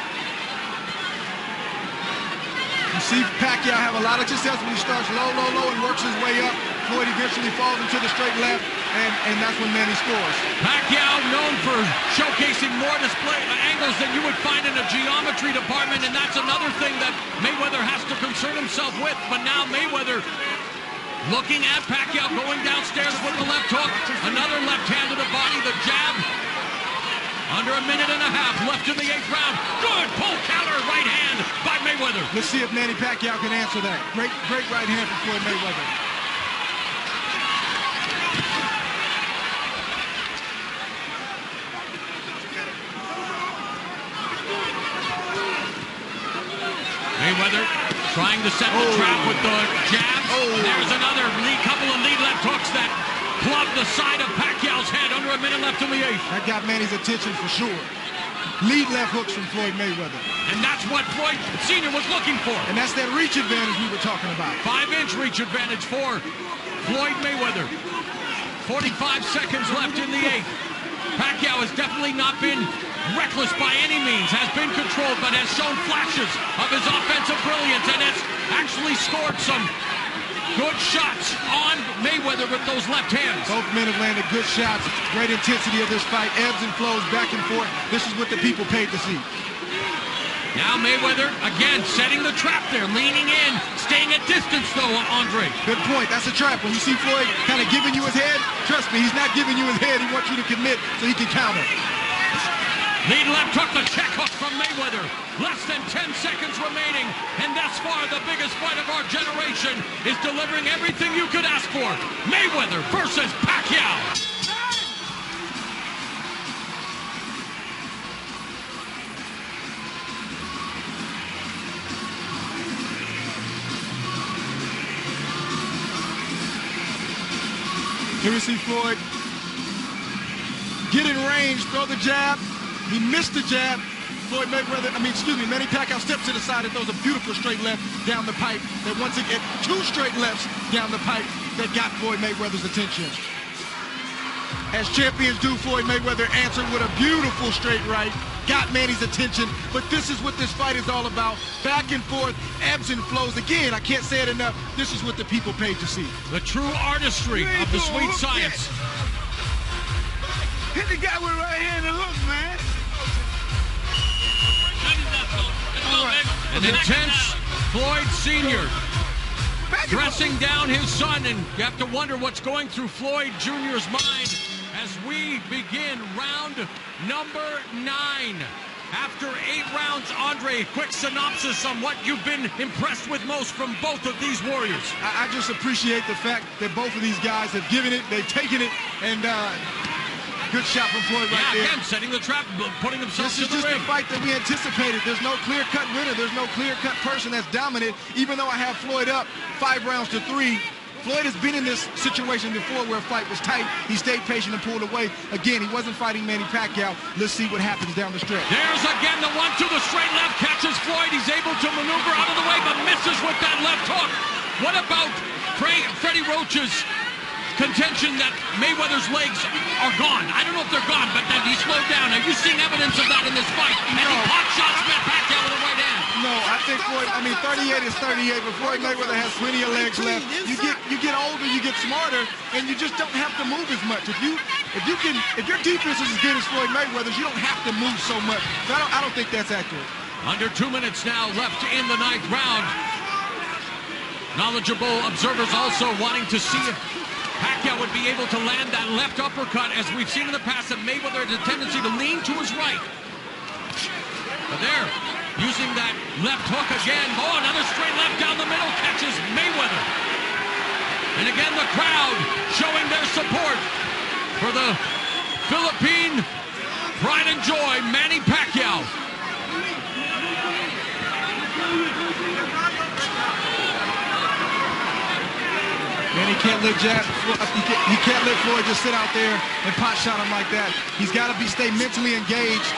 You see Pacquiao have a lot of success when he starts low, and works his way up. Floyd eventually falls into the straight left, and that's when Manny scores. Pacquiao known for showcasing more display angles than you would find in a geometry department, and that's another thing that Mayweather has to concern himself with. But now Mayweather looking at Pacquiao going downstairs with the left hook. Another left hand to the body, the jab. Under a minute and a half left in the 8th round. Good pull counter right hand by Mayweather. Let's see if Manny Pacquiao can answer that. Great right hand from Floyd Mayweather. Mayweather trying to set the trap with the jabs. There's another couple of lead left hooks that club the side of Pacquiao's head. Under a minute left in the 8th. That got Manny's attention for sure. Lead left hooks from Floyd Mayweather. And that's what Floyd Sr. was looking for. And that's that reach advantage we were talking about. 5-inch reach advantage for Floyd Mayweather. 45 seconds left in the 8th. Pacquiao has definitely not been reckless by any means, has been controlled, but has shown flashes of his offensive brilliance and has actually scored some good shots on Mayweather with those left hands. Both men have landed good shots. Great intensity of this fight. Ebbs and flows back and forth. This is what the people paid to see. Now Mayweather, again, setting the trap there, leaning in, staying at distance, though, Andre. Good point. That's a trap. When you see Floyd kind of giving you his head, trust me, he's not giving you his head. He wants you to commit so he can counter. Lead left hook, the check hook from Mayweather. Less than 10 seconds remaining, and thus far the biggest fight of our generation is delivering everything you could ask for. Mayweather versus Pacquiao. Here we see Floyd get in range, throw the jab. He missed the jab. Manny Pacquiao steps to the side and throws a beautiful straight left down the pipe. That once again, 2 straight lefts down the pipe that got Floyd Mayweather's attention. As champions do, Floyd Mayweather answered with a beautiful straight right, got Manny's attention, but this is what this fight is all about. Back and forth, ebbs and flows. Again, I can't say it enough, this is what the people paid to see. The true artistry of the sweet science. Hit the guy with a right hand and hook, man. An intense Floyd Sr. dressing down his son, and you have to wonder what's going through Floyd Jr.'s mind as we begin round number 9. After 8 rounds, Andre, quick synopsis on what you've been impressed with most from both of these warriors. I just appreciate the fact that both of these guys have given it, they've taken it, and good shot from Floyd right there. Again, setting the trap, putting himself in the ring. This is just the fight that we anticipated. There's no clear-cut winner. There's no clear-cut person that's dominant. Even though I have Floyd up 5 rounds to 3, Floyd has been in this situation before where a fight was tight. He stayed patient and pulled away. Again, he wasn't fighting Manny Pacquiao. Let's see what happens down the stretch. There's again the 1-2, the straight left catches Floyd. He's able to maneuver out of the way, but misses with that left hook. What about Freddie Roach's contention that Mayweather's legs are gone? I don't know if they're gone, but that he slowed down. Are you seeing evidence of that in this fight? And he pot shots Pacquiao with a right hand. No, I think Floyd, 38 is 38, but Floyd Mayweather has plenty of legs left. You get older, you get smarter, and you just don't have to move as much. If your defense is as good as Floyd Mayweather's, you don't have to move so much. So I don't think that's accurate. Under 2 minutes now left in the 9th round. Knowledgeable observers also wanting to see if Pacquiao would be able to land that left uppercut. As we've seen in the past, that Mayweather has a tendency to lean to his right. But there, using that left hook again. Oh, another straight left down the middle, catches Mayweather. And again, the crowd showing their support for the Philippine pride and joy, Manny Pacquiao. Manny can't let Floyd just sit out there and pot shot him like that. He's got to stay mentally engaged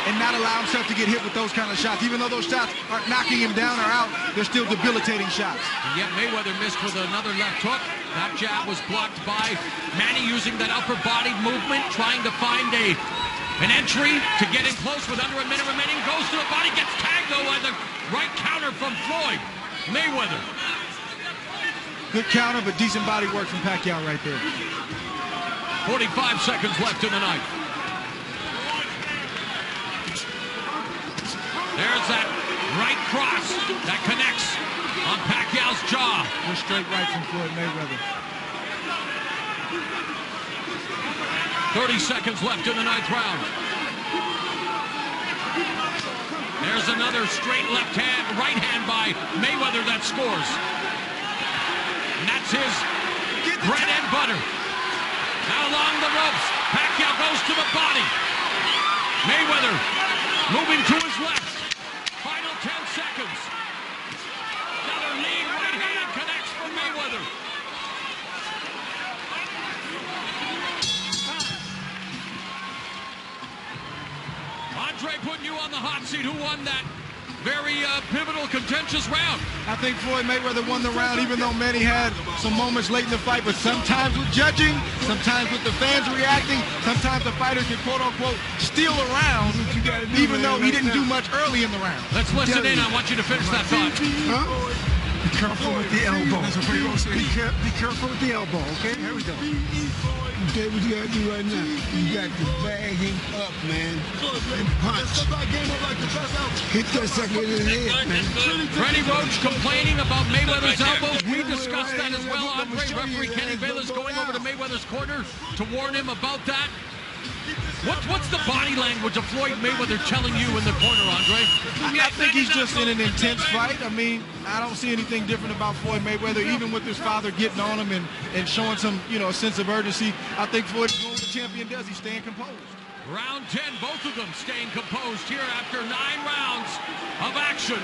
and not allow himself to get hit with those kind of shots. Even though those shots aren't knocking him down or out, they're still debilitating shots. And yet Mayweather missed with another left hook. That jab was blocked by Manny using that upper body movement, trying to find an entry to get in close with under a minute remaining. Goes to the body, gets tagged though by the right counter from Floyd Mayweather. Good counter, but decent body work from Pacquiao right there. 45 seconds left in the ninth. There's that right cross that connects on Pacquiao's jaw. Good straight right from Floyd Mayweather. 30 seconds left in the ninth round. There's another straight right hand by Mayweather that scores. And that's his bread and butter. Now along the ropes, Pacquiao goes to the body. Mayweather moving to his left. Final 10 seconds. Another lead right hand connects for Mayweather. Andre, putting you on the hot seat. Who won that very pivotal, contentious round? I think Floyd Mayweather won the round, even though Manny had some moments late in the fight. But sometimes with judging, sometimes with the fans reacting, sometimes the fighter can quote-unquote steal a round, even though he didn't do much early in the round. Let's listen in. I want you to finish that thought. Be careful with the elbow. Be careful with the elbow, okay? Here we go. Okay, what you gotta do right now? You got to bag him up, man. And punch. Hit that sucker in the head, man. Freddie Roach complaining about Mayweather's elbow. We discussed that as well. Andre, referee Kenny Bayless going over to Mayweather's corner to warn him about that. What's the body language of Floyd Mayweather telling you in the corner, Andre? I think he's just in an intense fight. I mean, I don't see anything different about Floyd Mayweather, even with his father getting on him and showing some, a sense of urgency. I think Floyd is what the champion does. He's staying composed. Round 10, both of them staying composed here after 9 rounds of action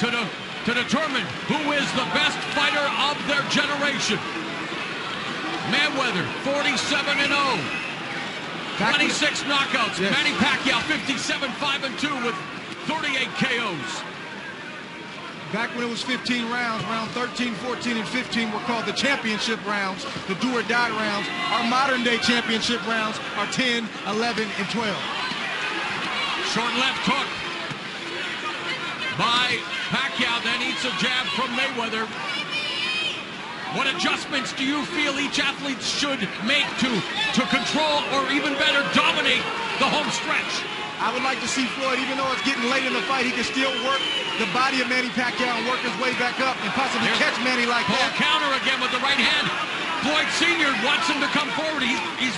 to determine who is the best fighter of their generation. Mayweather, 47-0. 26 knockouts. Yes. Manny Pacquiao, 57-5-2 with 38 KOs. Back when it was 15 rounds, round 13, 14, and 15 were called the championship rounds, the do-or-die rounds. Our modern-day championship rounds are 10, 11, and 12. Short left hook by Pacquiao, then eats a jab from Mayweather. What adjustments do you feel each athlete should make to control or even better dominate the home stretch? I would like to see Floyd, even though it's getting late in the fight, he can still work the body of Manny Pacquiao and work his way back up and possibly catch Manny like that. Counter again with the right hand. Floyd Sr. wants him to come forward. He's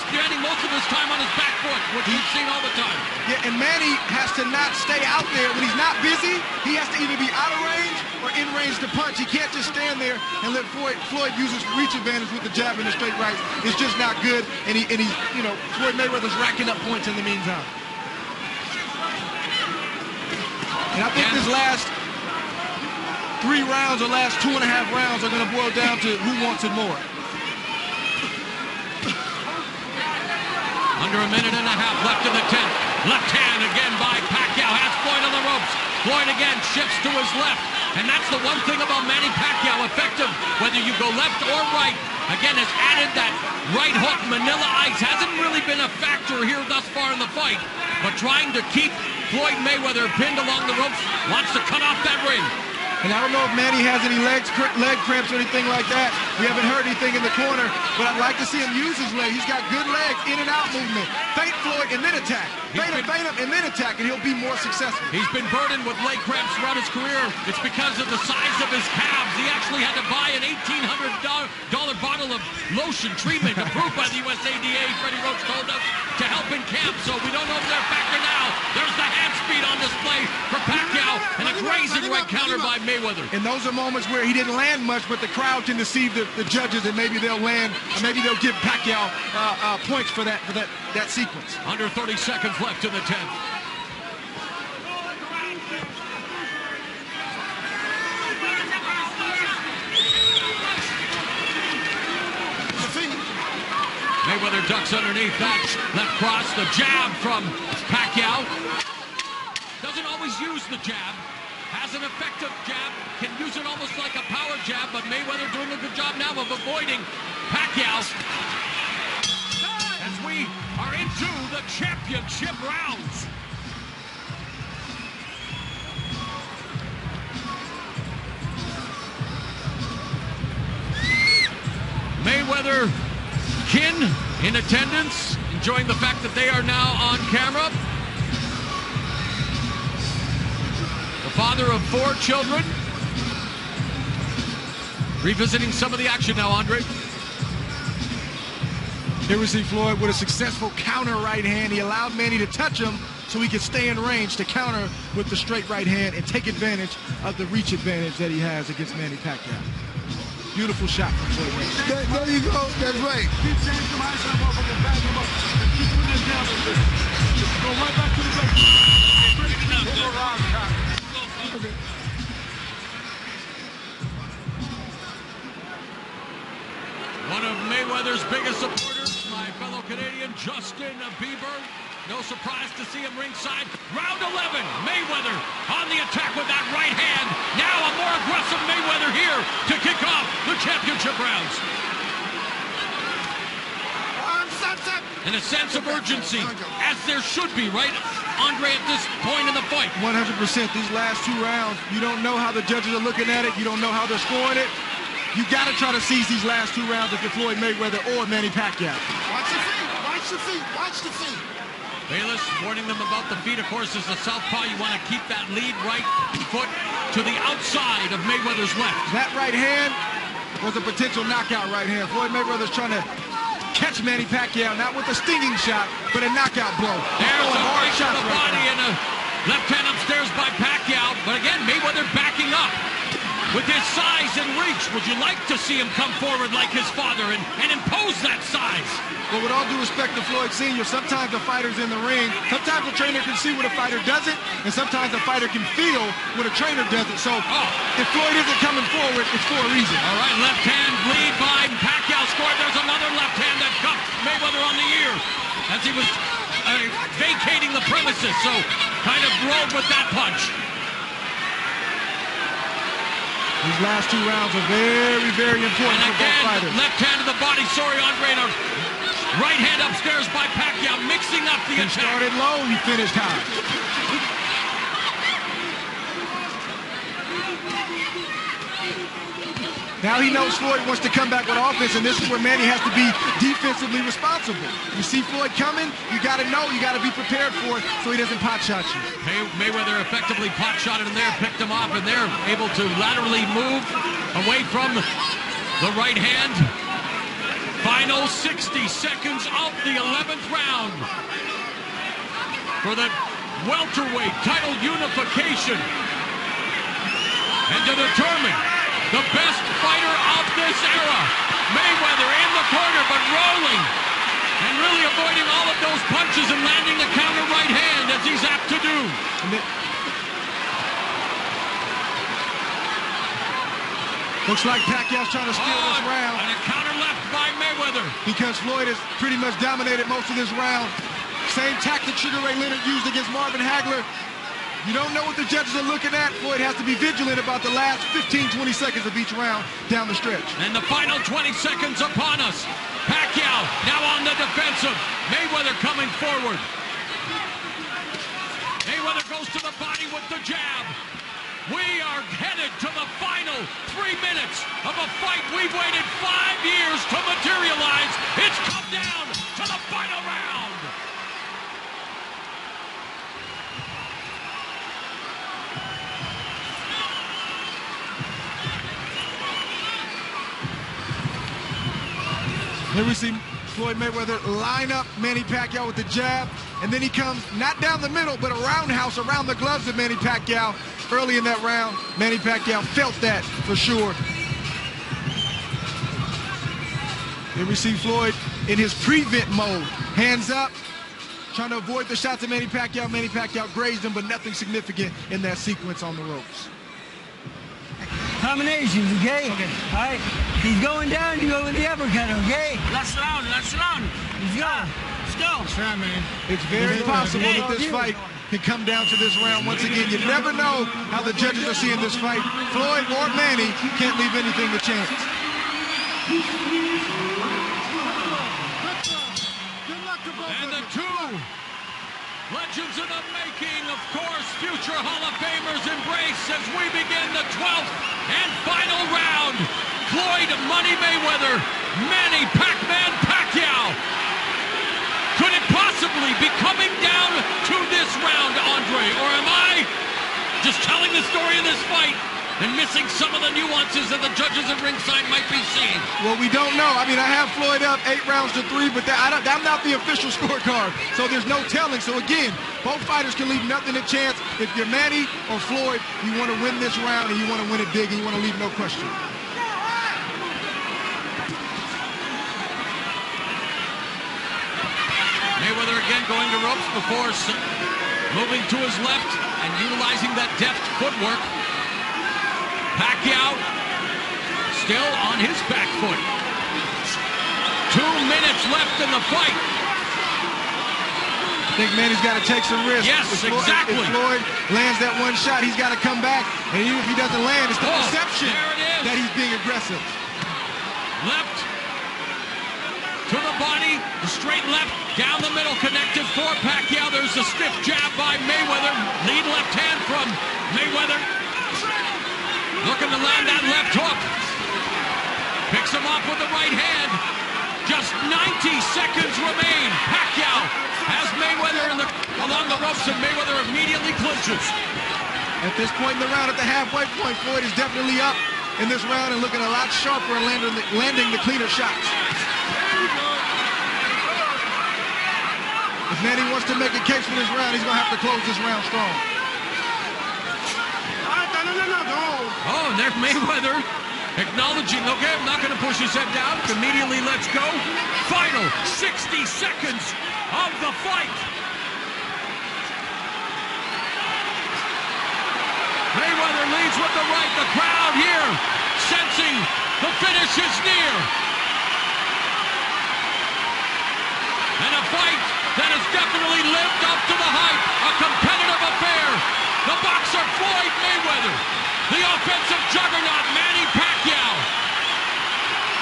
spending most of his time on his back foot, which we've seen all the time. Yeah, and Manny has to not stay out there. When he's not busy, he has to either be out of range or in range to punch. He can't just stand there and let Floyd use his reach advantage with the jab and the straight right. It's just not good, and he's, Floyd Mayweather's racking up points in the meantime. And I think this last 3 rounds or last 2.5 rounds are going to boil down to who wants it more. Under a minute and a half left in the 10th. Left hand again by Pacquiao. Has Floyd on the ropes. Floyd again shifts to his left. And that's the one thing about Manny Pacquiao. Effective, whether you go left or right. Again, has added that right hook. Manila Ice hasn't really been a factor here thus far in the fight. But trying to keep Floyd Mayweather pinned along the ropes. Wants to cut off that ring. And I don't know if Manny has any leg cramps or anything like that. We haven't heard anything in the corner, but I'd like to see him use his leg. He's got good legs, in and out movement. Feint Floyd and then attack. Feint him and then attack, and he'll be more successful. He's been burdened with leg cramps throughout his career. It's because of the size of his calves. He actually had to buy an $1,800 bottle of lotion treatment approved by the USADA, Freddie Roach told us, to help in camp. So we don't know if they're a factor now. There's the hand speed on display for Pacquiao, and a grazing right counter by Mayweather. And those are moments where he didn't land much, but the crowd can deceive the judges, and maybe they'll land, or maybe they'll give Pacquiao points for that sequence. Under 30 seconds left in the 10th. Mayweather ducks underneath that left cross. The jab from Pacquiao. Doesn't always use the jab. Has an effective jab. Can use it almost like a power jab, but Mayweather doing a good job now of avoiding Pacquiao. As we are into the championship rounds. Mayweather kin in attendance, enjoying the fact that they are now on camera. The father of 4 children. Revisiting some of the action now, Andre. Here we see Floyd with a successful counter right hand. He allowed Manny to touch him so he could stay in range to counter with the straight right hand and take advantage of the reach advantage that he has against Manny Pacquiao. Beautiful shot from Floyd Mayweather. There you go. That's right. Keep saying to myself, I'm going to back him up. Keep putting it down with this. Go right back to the break. Okay. One of Mayweather's biggest supporters, my fellow Canadian, Justin Bieber. No surprise to see him ringside. Round 11, Mayweather on the attack with that right hand. Now a more aggressive Mayweather here to kick off the championship rounds. And a sense of urgency, as there should be, right, Andre, at this point in the fight? 100%. These last 2 rounds, you don't know how the judges are looking at it. You don't know how they're scoring it. You got to try to seize these last 2 rounds if you're Floyd Mayweather or Manny Pacquiao. Watch the feet. Watch the feet. Watch the feet. Bayless warning them about the feet. Of course, as a southpaw, you want to keep that lead right foot to the outside of Mayweather's left. That right hand was a potential knockout right hand. Floyd Mayweather's trying to catch Manny Pacquiao, not with a stinging shot, but a knockout blow. There's a hard shot to the body and a left hand upstairs by Pacquiao. But again, Mayweather backing up with his size and reach. Would you like to see him come forward like his father and impose that size? Well, with all due respect to Floyd Sr., sometimes the fighter's in the ring. Sometimes the trainer can see what a fighter doesn't, and sometimes the fighter can feel what a trainer doesn't. So if Floyd isn't coming forward, it's for a reason. All right, left hand lead by Pacquiao scored. There's another left hand that cuffed Mayweather on the ear as he was vacating the premises. So kind of rolled with that punch. These last 2 rounds are very, very important for both fighters. Left hand to the body. Sorry, Andre. Right hand upstairs by Pacquiao, mixing up the attack. He started low, he finished high. Now he knows Floyd wants to come back with offense, and this is where Manny has to be defensively responsible. You see Floyd coming, you got to know, you got to be prepared for it so he doesn't pot shot you. Mayweather effectively pot shotted him there, picked him off, and they're able to laterally move away from the right hand. Final 60 seconds of the 11th round for the welterweight title unification. And to determine the best fighter of this era, Mayweather in the corner but rolling and really avoiding all of those punches and landing the counter right hand as he's apt to do. Looks like Pacquiao's trying to steal this round. And a counter left by Mayweather. Because Floyd has pretty much dominated most of this round. Same tactic Sugar Ray Leonard used against Marvin Hagler. You don't know what the judges are looking at. Floyd has to be vigilant about the last 15, 20 seconds of each round down the stretch. And the final 20 seconds upon us. Pacquiao now on the defensive. Mayweather coming forward. Mayweather goes to the body with the jab. We are headed to the final 3 minutes of a fight we've waited 5 years to materialize. It's come down to the final round. Here we see Floyd Mayweather line up Manny Pacquiao with the jab, and then he comes not down the middle, but a roundhouse around the gloves of Manny Pacquiao. Early in that round, Manny Pacquiao felt that for sure. Here we see Floyd in his prevent mode. Hands up, trying to avoid the shots of Manny Pacquiao. Manny Pacquiao grazed him, but nothing significant in that sequence on the ropes. Combinations, okay? Okay. All right. He's going down, you go with the uppercut, okay? Last round, last round. Let's go. Let's go. That's right, man. It's very possible that this fight can come down to this round once again. You never know how the judges are seeing this fight. Floyd or Manny can't leave anything to chance. And the two legends in the making, of course, future Hall of Famers embrace as we begin the 12th and final round. Floyd Money Mayweather, Manny Pac-Man Pacquiao. Could it possibly be coming down to this round, Andre? Or am I just telling the story of this fight and missing some of the nuances that the judges at ringside might be seeing? Well, we don't know. I mean, I have Floyd up 8-3, but I'm not the official scorecard, so there's no telling. So again, both fighters can leave nothing to chance. If you're Manny or Floyd, you want to win this round and you want to win it big and you want to leave no question. Mayweather again going to ropes before moving to his left and utilizing that deft footwork. Pacquiao still on his back foot. 2 minutes left in the fight. I think Manny's got to take some risks. Yes, exactly. If Floyd lands that one shot, he's got to come back. And even if he doesn't land, it's the perception that he's being aggressive. Left to the body, the straight left, down the middle, connected for Pacquiao. There's a stiff jab by Mayweather. Lead left hand from Mayweather. Looking to land that left hook. Picks him off with the right hand. Just 90 seconds remain. Pacquiao has Mayweather along the ropes, and Mayweather immediately clinches. At this point in the round, at the halfway point, Floyd is definitely up in this round and looking a lot sharper and landing the cleaner shots. If Manny wants to make a case for this round, he's going to have to close this round strong. Oh, and there's Mayweather acknowledging, okay, I'm not going to push his head down. Immediately lets go. Final 60 seconds of the fight. Mayweather leads with the right. The crowd here sensing the finish is near. And a fight that has definitely lived up to the hype. A competitive affair. The boxer Floyd Mayweather. The offensive juggernaut Manny Pacquiao.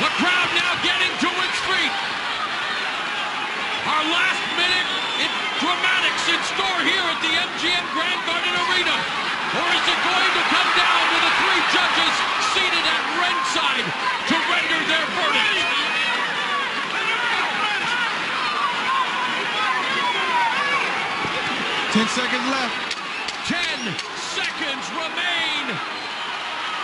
The crowd now getting to its feet. Our last minute in dramatics in store here at the MGM Grand Garden Arena. Or is it going to come down to the three judges seated at ringside to render their verdict? Ten seconds left. 10 seconds remain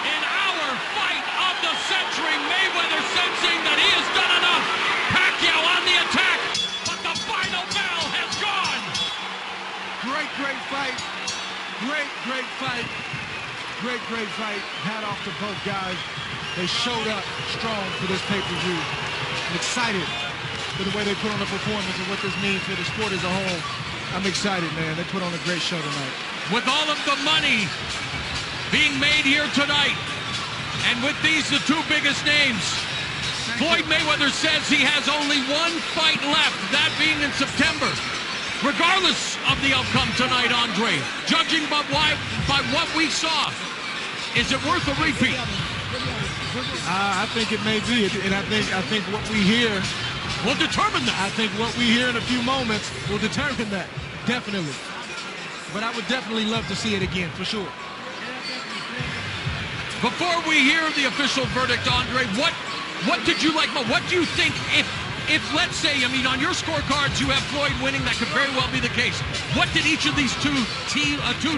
in our fight of the century. Mayweather sensing that he has done enough. Pacquiao on the attack, but the final bell has gone. Great fight. Great fight. Great fight. Hat off to both guys. They showed up strong for this pay-per-view. I'm excited for the way they put on the performance and what this means for the sport as a whole. I'm excited, man. They put on a great show tonight. With all of the money being made here tonight, and with these the two biggest names, Floyd Mayweather says he has only one fight left, that being in September. Regardless of the outcome tonight, Andre, judging by what we saw, is it worth a repeat? I think it may be, and I think what we hear will determine that. I think what we hear in a few moments will determine that, definitely. But I would definitely love to see it again, for sure. Before we hear the official verdict, Andre, what did you like? What do you think if let's say, I mean, on your scorecards you have Floyd winning, that could very well be the case. What did each of these two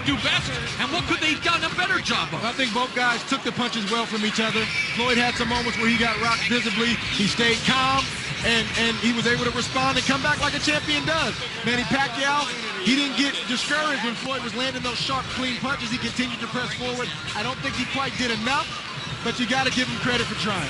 do best, and what could they have done a better job of? I think both guys took the punches well from each other. Floyd had some moments where he got rocked visibly. He stayed calm, and he was able to respond and come back like a champion does. Manny Pacquiao, he didn't get discouraged when Floyd was landing those sharp, clean punches. He continued to press forward. I don't think he quite did enough, but you got to give him credit for trying.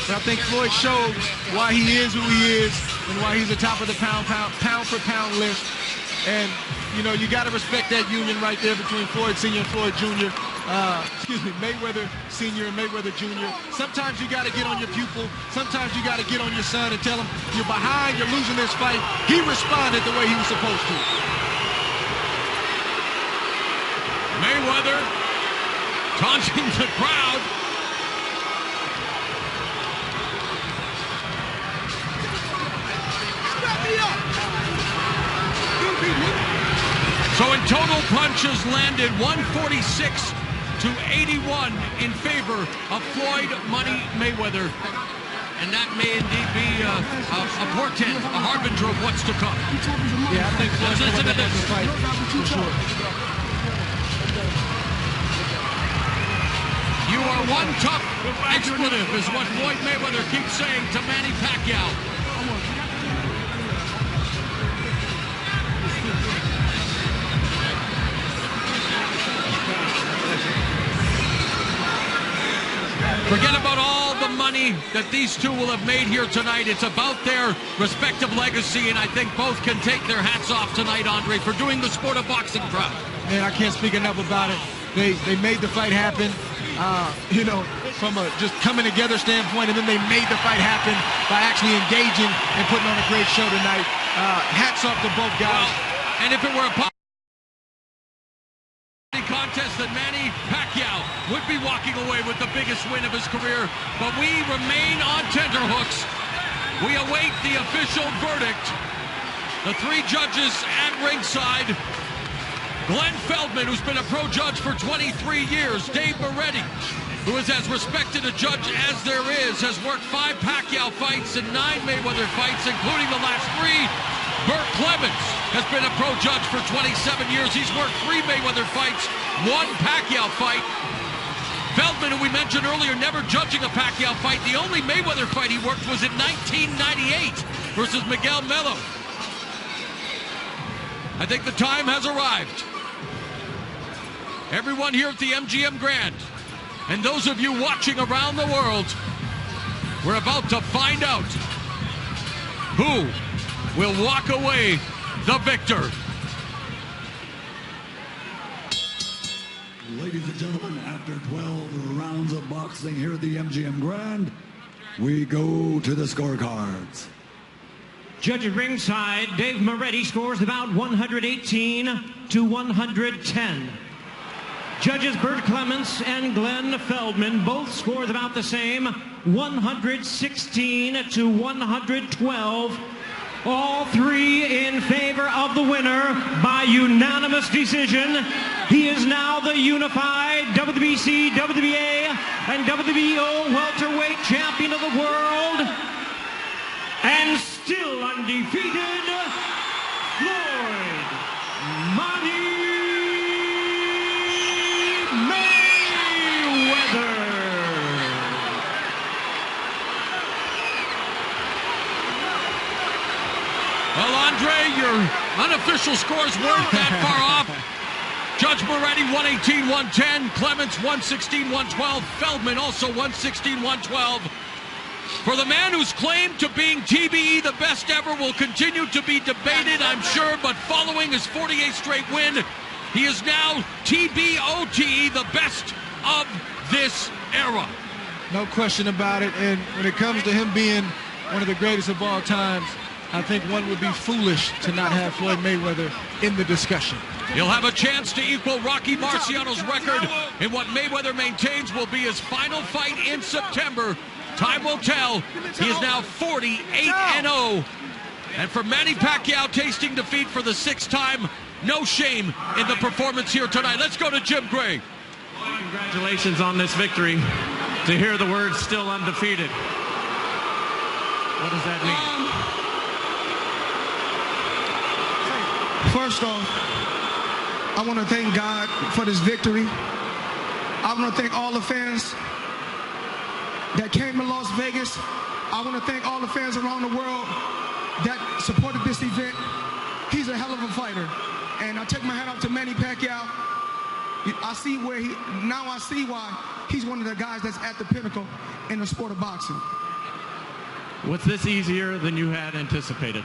But I think Floyd showed why he is who he is and why he's the top of the pound for pound list. And, you know, you got to respect that union right there between Floyd Sr. and Floyd Jr. Mayweather Sr. and Mayweather Jr. Sometimes you got to get on your pupil. Sometimes you got to get on your son and tell him, you're behind, you're losing this fight. He responded the way he was supposed to. Mayweather taunting the crowd. So in total, punches landed 146 to 81 in favor of Floyd Money Mayweather. And that may indeed be a portent, a harbinger of what's to come. Yeah, I think Floyd Mayweather has the fight for sure. You are one tough expletive, is what Floyd Mayweather keeps saying to Manny Pacquiao. Forget about all the money that these two will have made here tonight. It's about their respective legacy, and I think both can take their hats off tonight, Andre, for doing the sport of boxing proud. Man, I can't speak enough about it. They made the fight happen, from a just coming together standpoint, and then they made the fight happen by actually engaging and putting on a great show tonight. Hats off to both guys. Well, and if it were a contest, that Manny Pacquiao would be walking away with the biggest win of his career, but we remain on tenterhooks. We await the official verdict. The three judges at ringside: Glenn Feldman, who's been a pro judge for 23 years; Dave Moretti, who is as respected a judge as there is, has worked 5 Pacquiao fights and 9 Mayweather fights, including the last 3. Burt Clemens has been a pro judge for 27 years. He's worked 3 Mayweather fights, 1 Pacquiao fight. Feldman, who we mentioned earlier, never judging a Pacquiao fight. The only Mayweather fight he worked was in 1998 versus Miguel Melo. I think the time has arrived. Everyone here at the MGM Grand, and those of you watching around the world, we're about to find out who will walk away the victor. Ladies and gentlemen, after 12 rounds of boxing here at the MGM Grand, we go to the scorecards. Judge at ringside, Dave Moretti scores about 118 to 110. Judges Burt Clemens and Glenn Feldman both scores about the same, 116 to 112. All 3 in favor of the winner by unanimous decision. He is now the unified WBC, WBA, and WBO welterweight champion of the world, and still undefeated, Floyd Money Mayweather. Well, Andre, your unofficial scores weren't that far off. Judge Moretti 118-110, Clements 116-112, Feldman also 116-112. For the man who's claimed to being TBE the best ever will continue to be debated, I'm sure, but following his 48th straight win, he is now TBOTE, the best of this era. No question about it. And when it comes to him being one of the greatest of all times, I think one would be foolish to not have Floyd Mayweather in the discussion. He'll have a chance to equal Rocky Marciano's record in what Mayweather maintains will be his final fight in September. Time will tell. He is now 48-0. And for Manny Pacquiao, tasting defeat for the 6th time, no shame in the performance here tonight. Let's go to Jim Gray. Congratulations on this victory. To hear the words "still undefeated," what does that mean? First off, I want to thank God for this victory. I want to thank all the fans that came to Las Vegas. I want to thank all the fans around the world that supported this event. He's a hell of a fighter. And I take my hat off to Manny Pacquiao. I see why he's one of the guys that's at the pinnacle in the sport of boxing. Was this easier than you had anticipated?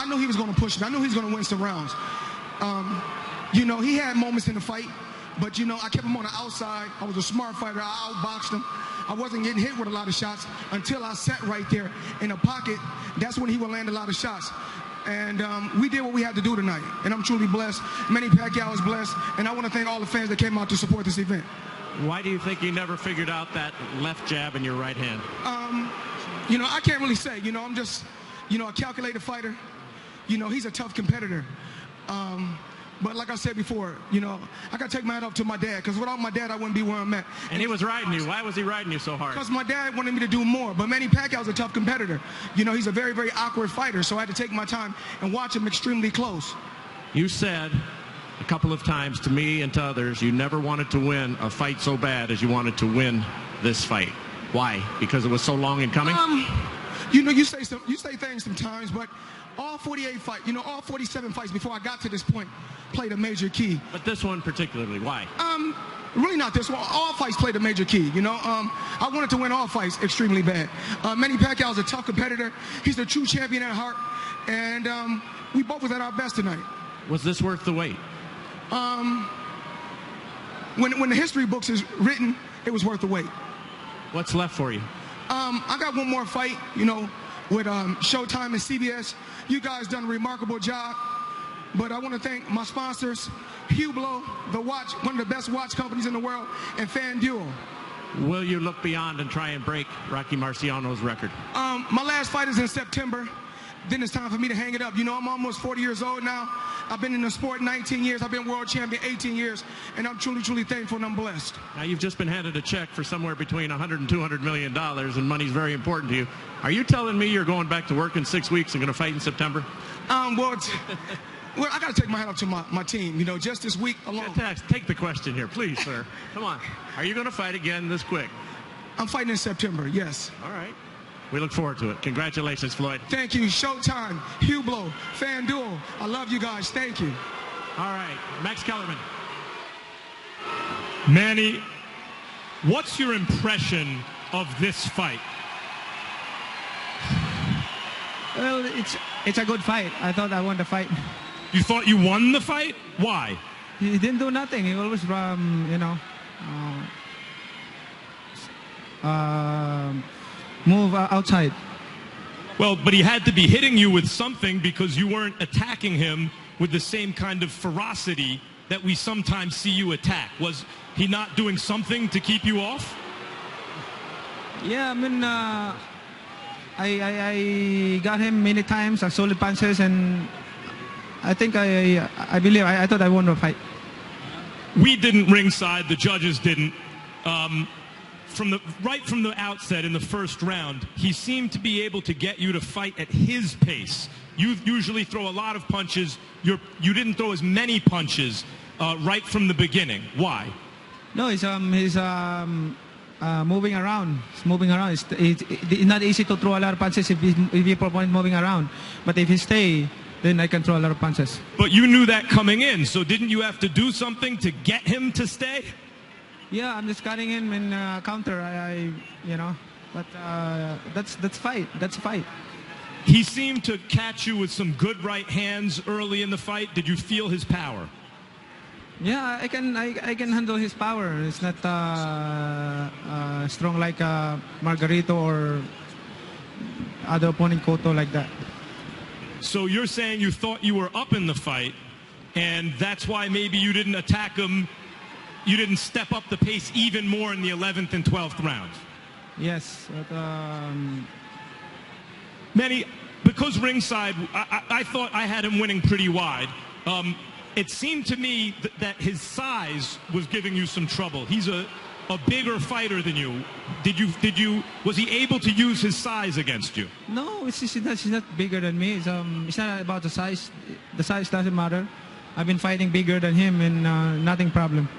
I knew he was going to push me. I knew he was going to win some rounds. He had moments in the fight But, you know, I kept him on the outside. I was a smart fighter. I outboxed him. I wasn't getting hit with a lot of shots until I sat right there in the pocket. That's when he would land a lot of shots. And we did what we had to do tonight. And I'm truly blessed. Manny Pacquiao is blessed. And I want to thank all the fans that came out to support this event. Why do you think you never figured out that left jab in your right hand? You know, I can't really say. You know, I'm just, you know, a calculated fighter. You know, he's a tough competitor. But like I said before, you know, I got to take my hat off to my dad, because without my dad, I wouldn't be where I'm at. And he was riding you. Why was he riding you so hard? Because my dad wanted me to do more. But Manny Pacquiao's a tough competitor. You know, he's a very, very awkward fighter, so I had to take my time and watch him extremely close. You said a couple of times to me and to others, you never wanted to win a fight so bad as you wanted to win this fight. Why? Because it was so long in coming? You know, you say things sometimes, but all 48 fights, you know, all 47 fights before I got to this point played a major key. But this one particularly, why? Really not this one. All fights played a major key, you know. I wanted to win all fights extremely bad. Manny Pacquiao is a tough competitor. He's a true champion at heart. And we both was at our best tonight. Was this worth the wait? When the history books is written, it was worth the wait. What's left for you? I got one more fight, you know, with Showtime and CBS. You guys done a remarkable job. But I want to thank my sponsors, Hublot, the watch, one of the best watch companies in the world, and FanDuel. Will you look beyond and try and break Rocky Marciano's record? My last fight is in September. Then it's time for me to hang it up. You know, I'm almost 40 years old now. I've been in the sport 19 years. I've been world champion 18 years. And I'm truly, truly thankful and I'm blessed. Now, you've just been handed a check for somewhere between $100 and $200 million, and money's very important to you. Are you telling me you're going back to work in 6 weeks and going to fight in September? Well, I got to take my hat off to my team. You know, just this week alone. Take the question here, please, sir. Come on. Are you going to fight again this quick? I'm fighting in September, yes. All right. We look forward to it. Congratulations, Floyd. Thank you. Showtime, Hublot, FanDuel. I love you guys. Thank you. All right. Max Kellerman. Manny, what's your impression of this fight? Well, it's a good fight. I thought I won the fight. You thought you won the fight? Why? He didn't do nothing. He always, you know, move outside. Well, but he had to be hitting you with something, because you weren't attacking him with the same kind of ferocity that we sometimes see you attack. Was he not doing something to keep you off? Yeah, I mean, I got him many times, solid punches, and I think I believe I thought I won the fight. We didn't ringside. The judges didn't. Right from the outset in the first round, he seemed to be able to get you to fight at his pace. You usually throw a lot of punches. You didn't throw as many punches right from the beginning. Why? No, he's moving around. He's moving around. It's not easy to throw a lot of punches if your opponent moving around. But if he stay, then I can throw a lot of punches. But you knew that coming in, so didn't you have to do something to get him to stay? Yeah, I'm just cutting him in counter. You know, but that's fight. That's a fight. He seemed to catch you with some good right hands early in the fight. Did you feel his power? Yeah, I can handle his power. It's not strong like Margarito or other opponent Cotto like that. So you're saying you thought you were up in the fight, and that's why maybe you didn't attack him. You didn't step up the pace even more in the 11th and 12th rounds. Yes. But, Manny, because ringside, I thought I had him winning pretty wide. It seemed to me that his size was giving you some trouble. He's a bigger fighter than you. Was he able to use his size against you? No, he's not bigger than me. It's not about the size. The size doesn't matter. I've been fighting bigger than him, and nothing problem.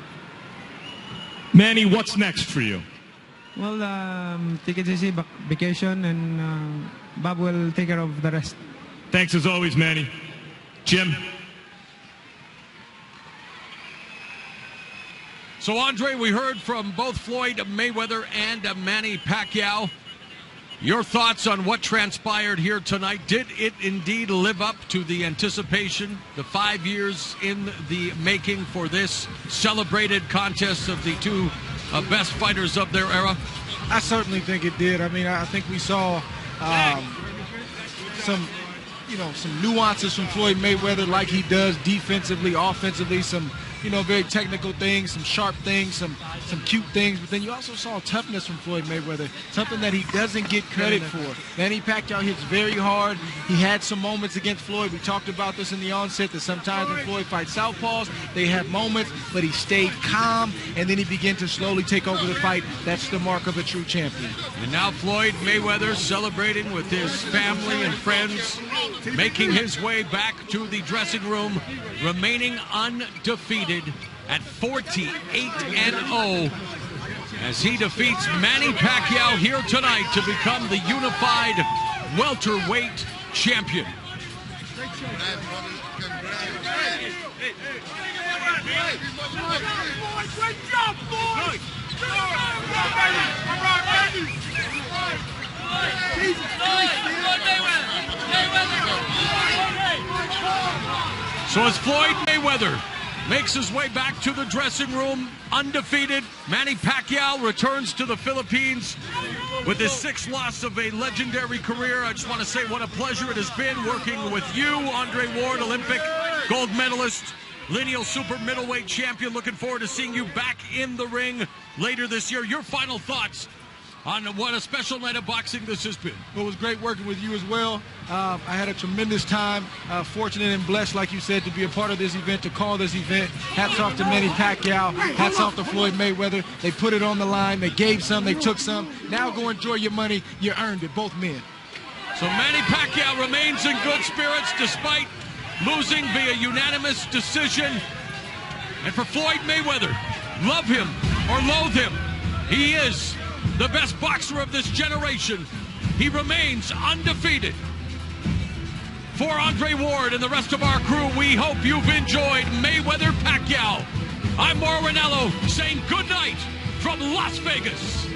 Manny, what's next for you? Well, take it easy, vacation, and Bob will take care of the rest. Thanks as always, Manny. Jim? So, Andre, we heard from both Floyd Mayweather and Manny Pacquiao. Your thoughts on what transpired here tonight? Did it indeed live up to the anticipation, the 5 years in the making for this celebrated contest of the two best fighters of their era? I certainly think it did. I mean, I think we saw some nuances from Floyd Mayweather, like he does defensively, offensively, some very technical things, some sharp things, some cute things. But then you also saw toughness from Floyd Mayweather, something that he doesn't get credit for. Manny Pacquiao hits very hard. He had some moments against Floyd. We talked about this in the onset, that sometimes when Floyd fights southpaws, they have moments, but he stayed calm, and then he began to slowly take over the fight. That's the mark of a true champion. And now Floyd Mayweather celebrating with his family and friends, making his way back to the dressing room, remaining undefeated at 48-0 as he defeats Manny Pacquiao here tonight to become the unified welterweight champion. Great job, Floyd! So as Floyd Mayweather makes his way back to the dressing room, undefeated, Manny Pacquiao returns to the Philippines with his sixth loss of a legendary career. I just want to say what a pleasure it has been working with you, Andre Ward, Olympic gold medalist, lineal super middleweight champion. Looking forward to seeing you back in the ring later this year. Your final thoughts on what a special night of boxing this has been. Well, it was great working with you as well. I had a tremendous time, fortunate and blessed, like you said, to be a part of this event, to call this event. Hats off to Manny Pacquiao, hats off to Floyd Mayweather. They put it on the line, they gave some, they took some. Now go enjoy your money, you earned it, both men. So Manny Pacquiao remains in good spirits despite losing via unanimous decision. And for Floyd Mayweather, love him or loathe him, he is the best boxer of this generation. He remains undefeated. For Andre Ward and the rest of our crew, we hope you've enjoyed Mayweather Pacquiao. I'm Mauro Ranallo saying good night from Las Vegas.